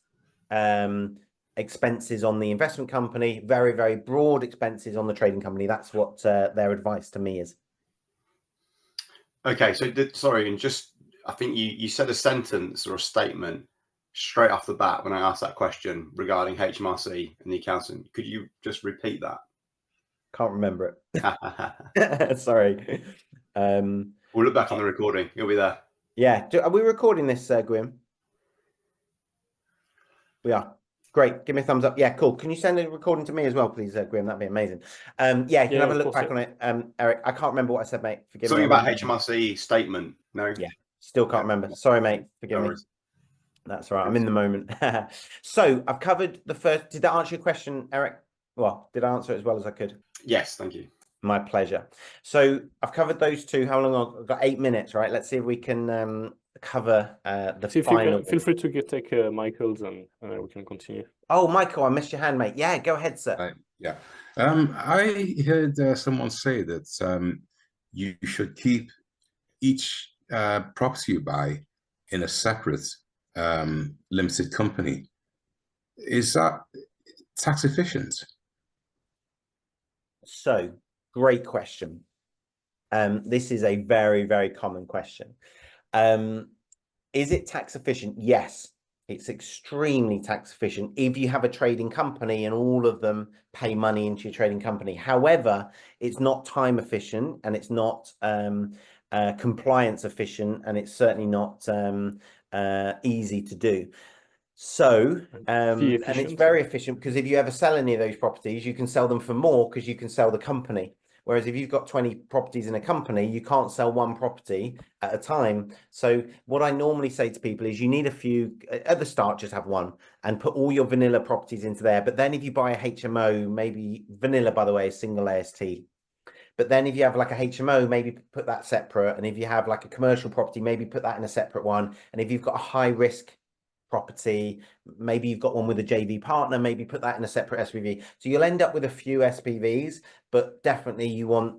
expenses on the investment company, very, very broad expenses on the trading company. That's what their advice to me is. Okay, so sorry, and just I think you said a sentence or a statement straight off the bat when I asked that question regarding HMRC and the accountant. Could you just repeat that? Can't remember it. Sorry. We'll look back on the recording. You'll be there. Yeah. Are we recording this, Gwyn? We are. Great. Give me a thumbs up. Yeah, cool. Can you send a recording to me as well, please, Graham? That'd be amazing. Yeah, you can have a look back on it. Eric, I can't remember what I said, mate. Forgive me. Something about HMRC statement. No. Yeah, still can't remember. Sorry, mate. Forgive me. That's all right. I'm in the moment. So I've covered the first. Did that answer your question, Eric? Well, did I answer it as well as I could? Yes, thank you. My pleasure. So I've covered those two. How long? I've got 8 minutes, right? Let's see if we can cover the final. Feel free to take Michael's and we can continue. Oh, Michael, I missed your hand, mate. Yeah, go ahead, sir. Yeah. I heard someone say that you should keep each property you buy in a separate limited company. Is that tax efficient? So, great question. This is a very, very common question. Is it tax efficient? Yes, it's extremely tax efficient if you have a trading company and all of them pay money into your trading company. However, it's not time efficient, and it's not compliance efficient, and it's certainly not easy to do. So, and it's very efficient because if you ever sell any of those properties, you can sell them for more because you can sell the company. Whereas if you've got 20 properties in a company, you can't sell one property at a time. So what I normally say to people is you need a few, at the start, just have one and put all your vanilla properties into there. But then if you buy a HMO, maybe vanilla, by the way, is single AST. But then if you have like a HMO, maybe put that separate. And if you have like a commercial property, maybe put that in a separate one. And if you've got a high risk property, maybe you've got one with a JV partner, maybe put that in a separate SPV. So you'll end up with a few SPVs, but definitely you want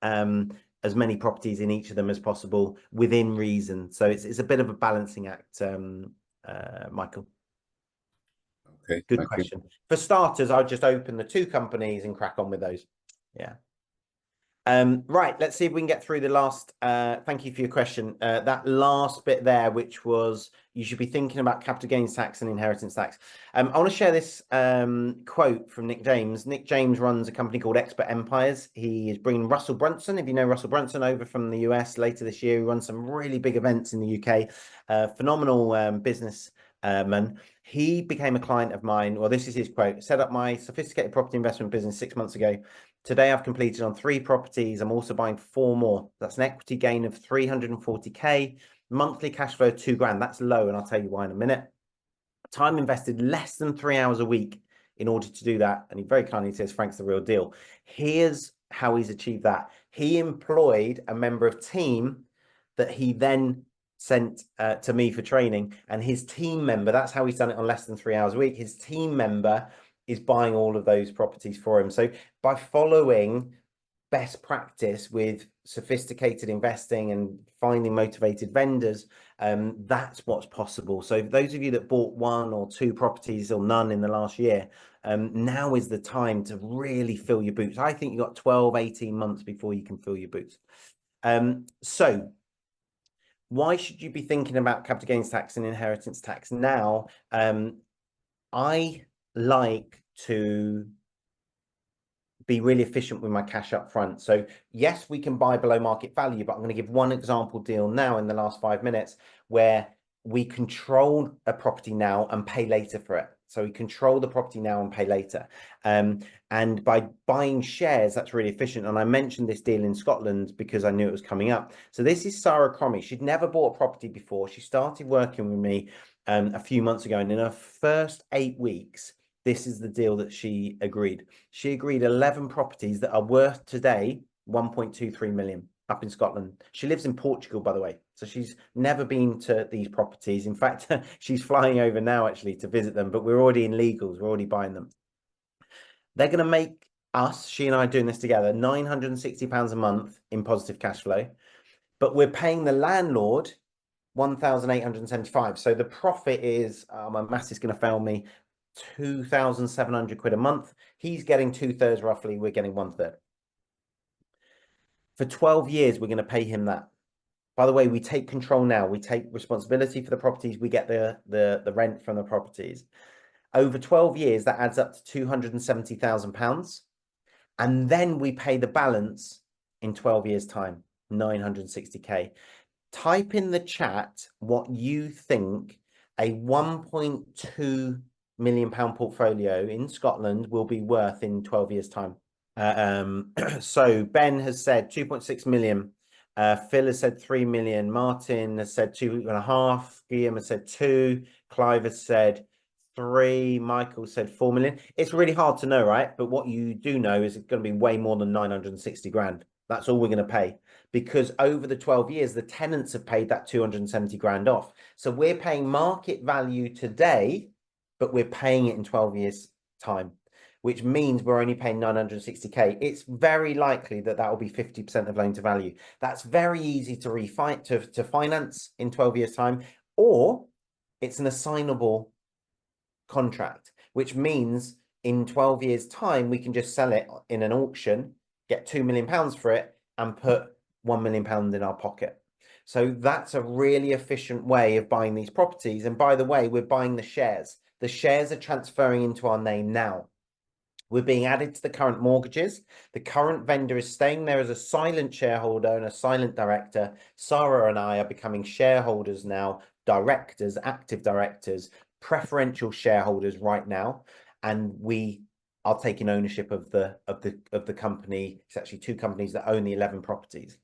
as many properties in each of them as possible within reason. So it's a bit of a balancing act, Michael. Okay, good question. For starters, I'll just open the two companies and crack on with those. Yeah. Right, let's see if we can get through the last, thank you for your question, that last bit there, which was you should be thinking about capital gains tax and inheritance tax. I want to share this quote from Nick James. Nick James runs a company called Expert Empires. He is bringing Russell Brunson, if you know Russell Brunson, over from the US later this year. He runs some really big events in the UK, phenomenal businessman. He became a client of mine. Well, this is his quote: set up my sophisticated property investment business 6 months ago. Today, I've completed on 3 properties. I'm also buying 4 more. That's an equity gain of 340K. Monthly cash flow, 2 grand. That's low, and I'll tell you why in a minute. Time invested less than 3 hours a week in order to do that. And he very kindly says, Frank's the real deal. Here's how he's achieved that. He employed a member of team that he then sent to me for training. And his team member, that's how he's done it on less than 3 hours a week. His team member is buying all of those properties for him. So by following best practice with sophisticated investing and finding motivated vendors, that's what's possible. So those of you that bought 1 or 2 properties or none in the last year, now is the time to really fill your boots. I think you've got 12, 18 months before you can fill your boots. So why should you be thinking about capital gains tax and inheritance tax now? I like to be really efficient with my cash up front. So yes, we can buy below market value, but I'm going to give one example deal now in the last 5 minutes where we control a property now and pay later for it. So we control the property now and pay later. And by buying shares, that's really efficient. And I mentioned this deal in Scotland because I knew it was coming up. So this is Sarah Cromie. She'd never bought a property before. She started working with me a few months ago. And in her first 8 weeks, this is the deal that she agreed. She agreed 11 properties that are worth today 1.23 million up in Scotland. She lives in Portugal, by the way. So she's never been to these properties. In fact, she's flying over now actually to visit them, but we're already in legals. We're already buying them. They're going to make us, she and I doing this together, £960 a month in positive cash flow. But we're paying the landlord 1,875. So the profit is, my maths is going to fail me, 2,700 quid a month. He's getting 2/3 roughly. We're getting 1/3. For 12 years, we're going to pay him that. By the way, we take control now. We take responsibility for the properties. We get the rent from the properties. Over 12 years, that adds up to £270,000. And then we pay the balance in 12 years' time, 960k. Type in the chat what you think a £1.2 million portfolio in Scotland will be worth in 12 years' time. So Ben has said 2.6 million. Phil has said 3 million. Martin has said 2.5. Guillaume has said 2. Clive has said 3. Michael said 4 million. It's really hard to know, right? But what you do know is it's going to be way more than 960 grand. That's all we're going to pay, because over the 12 years, the tenants have paid that 270 grand off. So we're paying market value today, but we're paying it in 12 years' time, which means we're only paying 960k. It's very likely that that will be 50% of loan to value. That's very easy to finance in 12 years' time, or it's an assignable contract, which means in 12 years' time, we can just sell it in an auction, get £2 million for it, and put £1 million in our pocket. So that's a really efficient way of buying these properties. And by the way, we're buying the shares. The shares are transferring into our name now. We're being added to the current mortgages. The current vendor is staying there as a silent shareholder and a silent director. Sarah and I are becoming shareholders now, directors, active directors, preferential shareholders right now. And we are taking ownership of the company. It's actually 2 companies that own the 11 properties.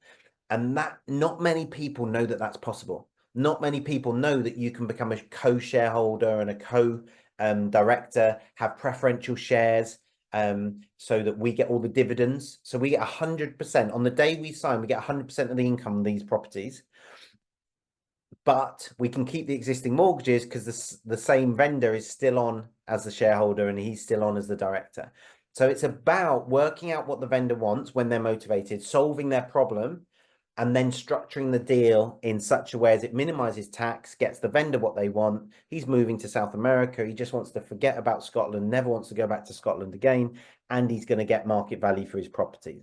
And that, not many people know that that's possible. Not many people know that you can become a co-shareholder and a co-director, have preferential shares, so that we get all the dividends. So we get 100%. On the day we sign, we get 100% of the income of these properties. But we can keep the existing mortgages because the same vendor is still on as the shareholder and he's still on as the director. So it's about working out what the vendor wants when they're motivated, solving their problem, and then structuring the deal in such a way as it minimizes tax, gets the vendor what they want. He's moving to South America. He just wants to forget about Scotland, never wants to go back to Scotland again, and he's going to get market value for his properties.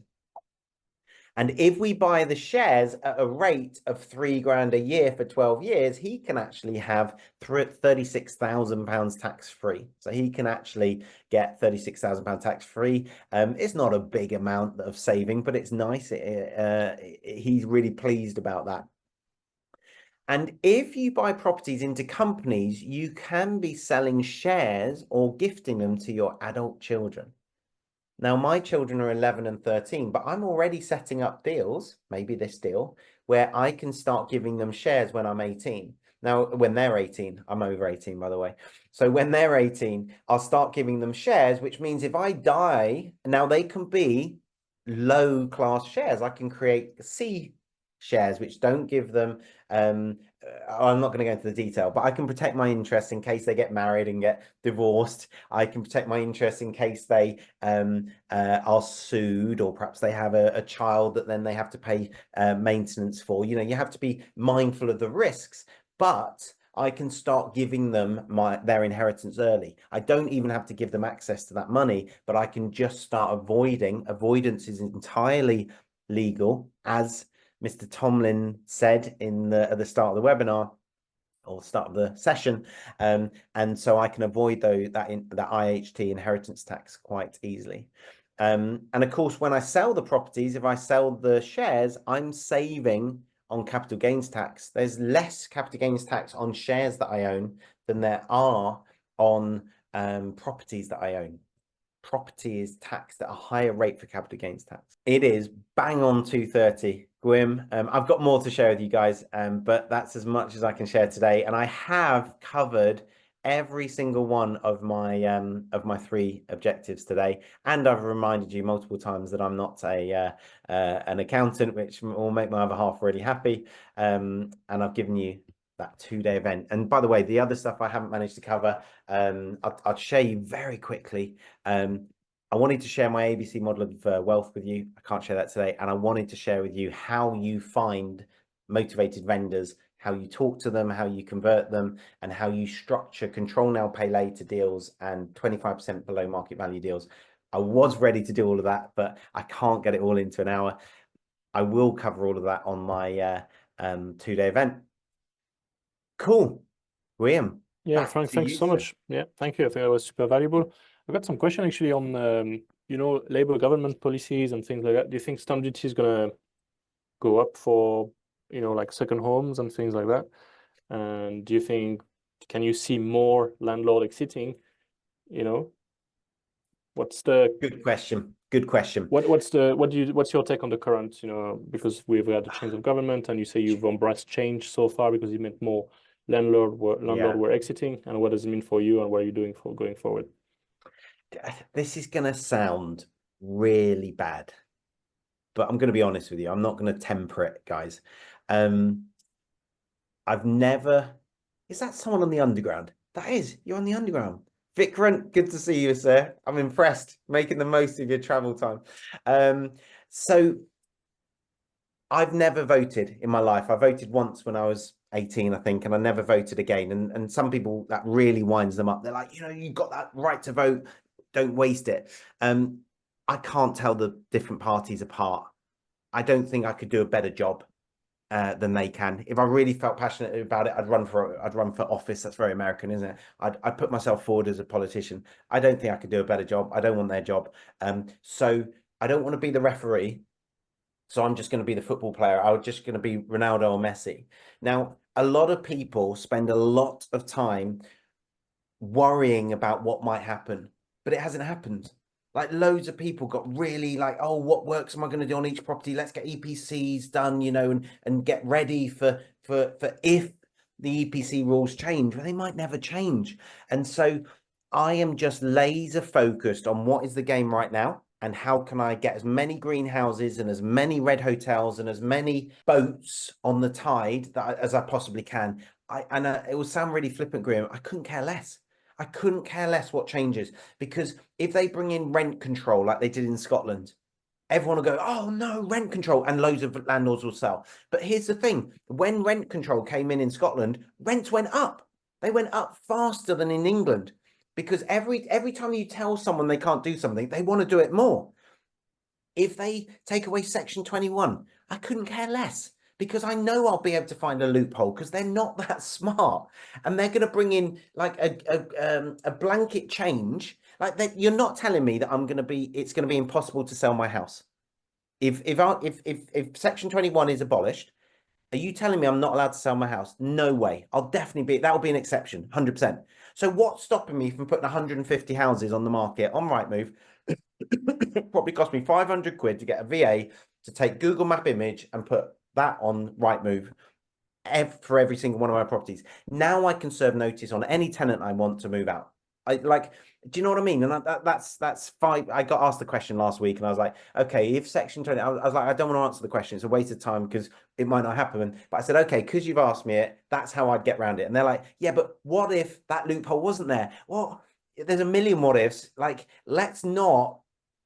And if we buy the shares at a rate of £3 grand a year for 12 years, he can actually have £36,000 tax free. So he can actually get £36,000 tax free. It's not a big amount of saving, but it's nice. He's really pleased about that. And if you buy properties into companies, you can be selling shares or gifting them to your adult children. Now, my children are 11 and 13, but I'm already setting up deals, maybe this deal, where I can start giving them shares when I'm 18. Now, when they're 18, I'm over 18, by the way. So when they're 18, I'll start giving them shares, which means if I die, now they can be low class shares. I can create C shares, which don't give them, I'm not going to go into the detail, but I can protect my interests in case they get married and get divorced. I can protect my interests in case they are sued, or perhaps they have a child that then they have to pay maintenance for. You know, you have to be mindful of the risks, but I can start giving them their inheritance early. I don't even have to give them access to that money, but I can just start avoiding. Avoidance is entirely legal, as Mr. Tomlin said at the start of the webinar, or start of the session, and so I can avoid that IHT, inheritance tax, quite easily. And of course, when I sell the properties, if I sell the shares, I'm saving on capital gains tax. There's less capital gains tax on shares that I own than there are on properties that I own. Property is taxed at a higher rate for capital gains tax. It is bang on 230, Gwym. I've got more to share with you guys, but that's as much as I can share today. And I have covered every single one of my 3 objectives today, and I've reminded you multiple times that I'm not an accountant, which will make my other half really happy. And I've given you that 2-day event. And by the way, the other stuff I haven't managed to cover, I'll share you very quickly. I wanted to share my ABC model of wealth with you. I can't share that today. And I wanted to share with you how you find motivated vendors, how you talk to them, how you convert them, and how you structure control now, pay later deals and 25% below market value deals. I was ready to do all of that, but I can't get it all into an hour. I will cover all of that on my 2-day event. Cool. William. Yeah, Frank, thanks so much. Yeah, thank you. I think that was super valuable. I've got some question actually on, labor government policies and things like that. Do you think stamp duty is going to go up for, like second homes and things like that? And do you think, can you see more landlord exiting? What's the Good question. Good question. what's your take on the current, because we've had a change of government and you say you've embraced change so far because you meant more landlord were exiting, and what does it mean for you and what are you doing for going forward? This is going to sound really bad, but I'm going to be honest with you. I'm not going to temper it, guys. I've never... Is that someone on the underground? That is. You're on the underground. Vikrant, good to see you, sir. I'm impressed. Making the most of your travel time. So I've never voted in my life. I voted once when I was 18, I think, and I never voted again. And some people, that really winds them up. They're like, you've got that right to vote. Don't waste it. I can't tell the different parties apart. I don't think I could do a better job than they can. If I really felt passionate about it, I'd run for office. That's very American, isn't it? I'd put myself forward as a politician. I don't think I could do a better job. I don't want their job. So I don't want to be the referee. So I'm just going to be the football player. I'm just going to be Ronaldo or Messi. Now, a lot of people spend a lot of time worrying about what might happen, but it hasn't happened. Like loads of people got really like, oh, what works am I going to do on each property? Let's get EPCs done, and get ready for if the EPC rules change, but they might never change. And so I am just laser focused on what is the game right now and how can I get as many greenhouses and as many red hotels and as many boats on the tide as I possibly can. It will sound really flippant, Graham. I couldn't care less. I couldn't care less what changes, because if they bring in rent control like they did in Scotland, everyone will go, oh no, rent control, and loads of landlords will sell. But here's the thing, when rent control came in Scotland, rents went up. They went up faster than in England, because every time you tell someone they can't do something, they want to do it more. If they take away Section 21, I couldn't care less, because I know I'll be able to find a loophole, because they're not that smart, and they're going to bring in like a blanket change. Like that, you're not telling me that it's going to be impossible to sell my house. If Section 21 is abolished, are you telling me I'm not allowed to sell my house? No way. That'll be an exception, 100%. So what's stopping me from putting 150 houses on the market on Rightmove? Probably cost me 500 quid to get a VA to take Google Map image and put that on Rightmove for every single one of my properties. Now I can serve notice on any tenant I want to move out. Do you know what I mean? And that's fine. I got asked the question last week and I was like, okay, if Section 20, I was like, I don't want to answer the question. It's a waste of time because it might not happen. But I said, okay, because you've asked me it, that's how I'd get around it. And they're like, yeah, but what if that loophole wasn't there? Well, there's a million what ifs. Like, let's not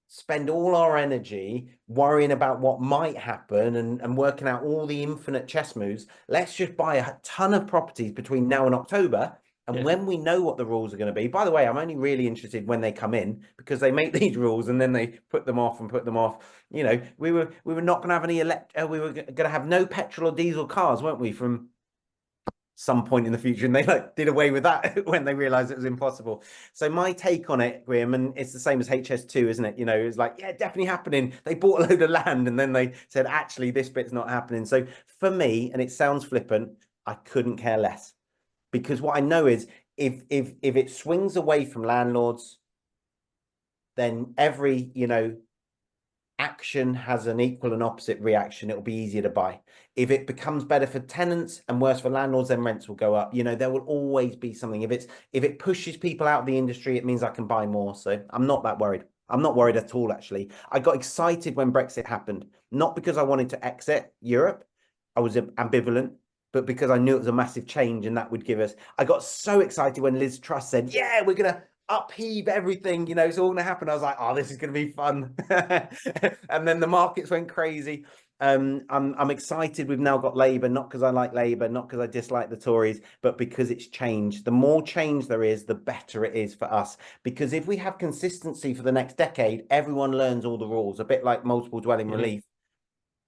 spend all our energy worrying about what might happen and working out all the infinite chess moves. Let's just buy a ton of properties between now and October. And when we know what the rules are going to be, by the way, I'm only really interested when they come in, because they make these rules and then they put them off and put them off. We were not going to have any we were going to have no petrol or diesel cars, weren't we, from some point in the future, and they did away with that when they realized it was impossible. So my take on it, Graham, and it's the same as HS2, isn't it? It's like, yeah, definitely happening. They bought a load of land and then they said, actually, this bit's not happening. So for me, and it sounds flippant, I couldn't care less, because what I know is if it swings away from landlords, then every, you know, action has an equal and opposite reaction. It'll be easier to buy. If it becomes better for tenants and worse for landlords, then rents will go up. You know, there will always be something. If it pushes people out of the industry, it means I can buy more. So I'm not that worried. I'm not worried at all, actually. I got excited when Brexit happened, not because I wanted to exit Europe. I was ambivalent, but because I knew it was a massive change and that would give us. I got so excited when Liz Truss said, yeah, we're going to upheave everything, you know, it's all going to happen. I was like, oh, this is going to be fun. And then the markets went crazy. I'm excited we've now got Labour, not because I like Labour, not because I dislike the Tories, but because it's changed. The more change there is, the better it is for us. Because if we have consistency for the next decade, everyone learns all the rules, a bit like multiple dwelling relief.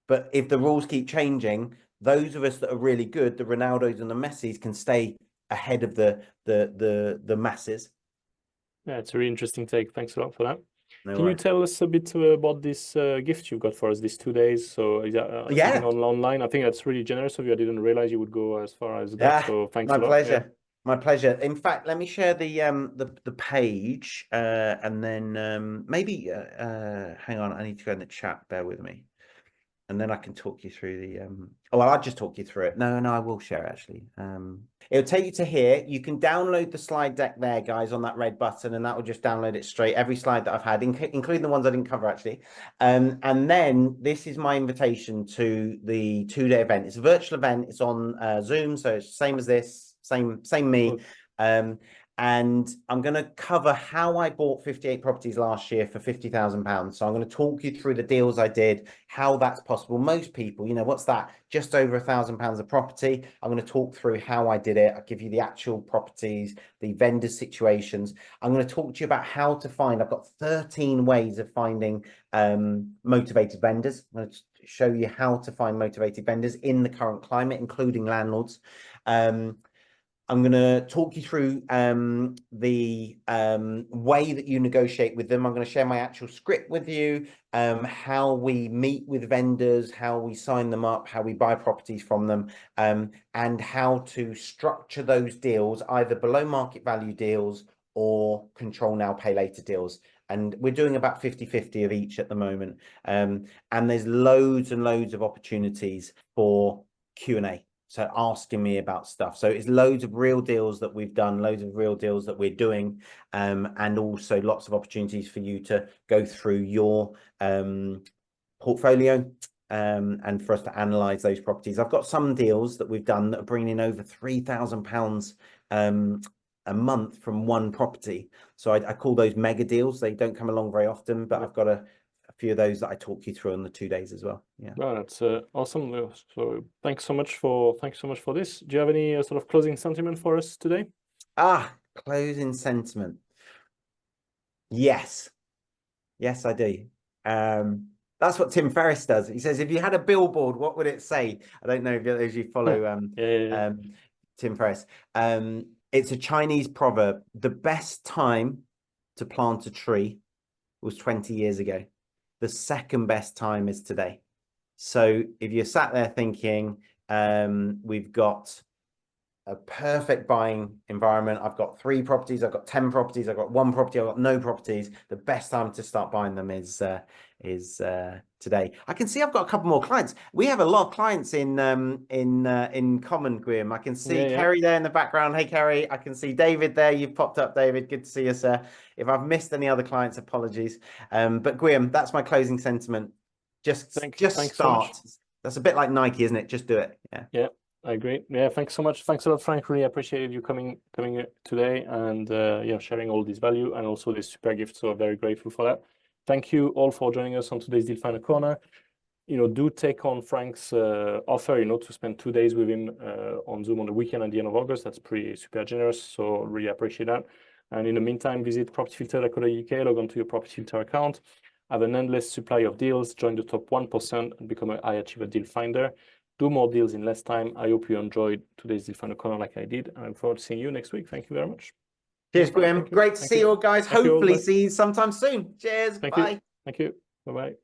But if the rules keep changing, those of us that are really good, the Ronaldos and the Messis, can stay ahead of the masses. Yeah, it's a really interesting take. Thanks a lot for that. No Can you worries. tell us a bit about this gift you've got for us these 2 days? So is that Yeah. something online? I think that's really generous of you. I didn't realize you would go as far as that. Yeah, So thanks my a lot. pleasure. Yeah. My pleasure. In fact, let me share the page, and then maybe hang on. I need to go in the chat. Bear with me, and then I can talk you through the. Oh, well, I'll just talk you through it. No, I will share actually. It'll take you to here. You can download the slide deck there, guys, on that red button, and that will just download it straight. Every slide that I've had, including the ones I didn't cover actually. And then this is my invitation to the 2-day event. It's a virtual event. It's on Zoom, so it's same as this, same me. Cool. And I'm going to cover how I bought 58 properties last year for £50,000. So I'm going to talk you through the deals I did, how that's possible. Most people, you know, what's that? Just over £1,000 a property. I'm going to talk through how I did it. I'll give you the actual properties, the vendor situations. I'm going to talk to you about how to find. I've got 13 ways of finding motivated vendors. I'm going to show you how to find motivated vendors in the current climate, including landlords. I'm going to talk you through the way that you negotiate with them. I'm going to share my actual script with you, how we meet with vendors, how we sign them up, how we buy properties from them, and how to structure those deals, either below market value deals or control now, pay later deals. And we're doing about 50-50 of each at the moment. And there's loads and loads of opportunities for Q&A. So asking me about stuff. So it's loads of real deals that we've done, loads of real deals that we're doing, and also lots of opportunities for you to go through your portfolio and for us to analyze those properties. I've got some deals that we've done that are bringing in over £3,000 a month from one property. So I call those mega deals. They don't come along very often, but I've got a few of those that I talk you through on the 2 days as well. Yeah. Well, that's awesome. So thanks so much for this. Do you have any sort of closing sentiment for us today? Closing sentiment. Yes, I do. That's what Tim Ferriss does. He says, if you had a billboard, what would it say? I don't know if you follow Tim Ferriss. It's a Chinese proverb. The best time to plant a tree was 20 years ago. The second best time is today. So if you're sat there thinking, we've got a perfect buying environment, I've got 3 properties, I've got 10 properties, I've got 1 property, I've got no properties, the best time to start buying them is today. I can see I've got a couple more clients. We have a lot of clients in common, Graham. I can see Kerry there in the background. Hey, Kerry. I can see David there. You've popped up, David. Good to see you, sir. If I've missed any other clients, apologies. But Graham, that's my closing sentiment. Just start. So that's a bit like Nike, isn't it? Just do it. Yeah. I agree. Yeah, thanks so much. Thanks a lot, Frank. Really appreciated you coming today and sharing all this value and also this super gift. So very grateful for that. Thank you all for joining us on today's Deal Finder Corner. Do take on Frank's offer, to spend 2 days with him on Zoom on the weekend at the end of August. That's pretty super generous. So really appreciate that. And in the meantime, visit propertyfilter.co.uk, log on to your Property Filter account, have an endless supply of deals, join the top 1% and become a high achiever deal finder. Do more deals in less time. I hope you enjoyed today's Deal Finder Corner like I did. And I look forward to seeing you next week. Thank you very much. Cheers, Graham. Great to see you all, guys. Hopefully see you sometime soon. Cheers. Bye. Thank you. Bye-bye.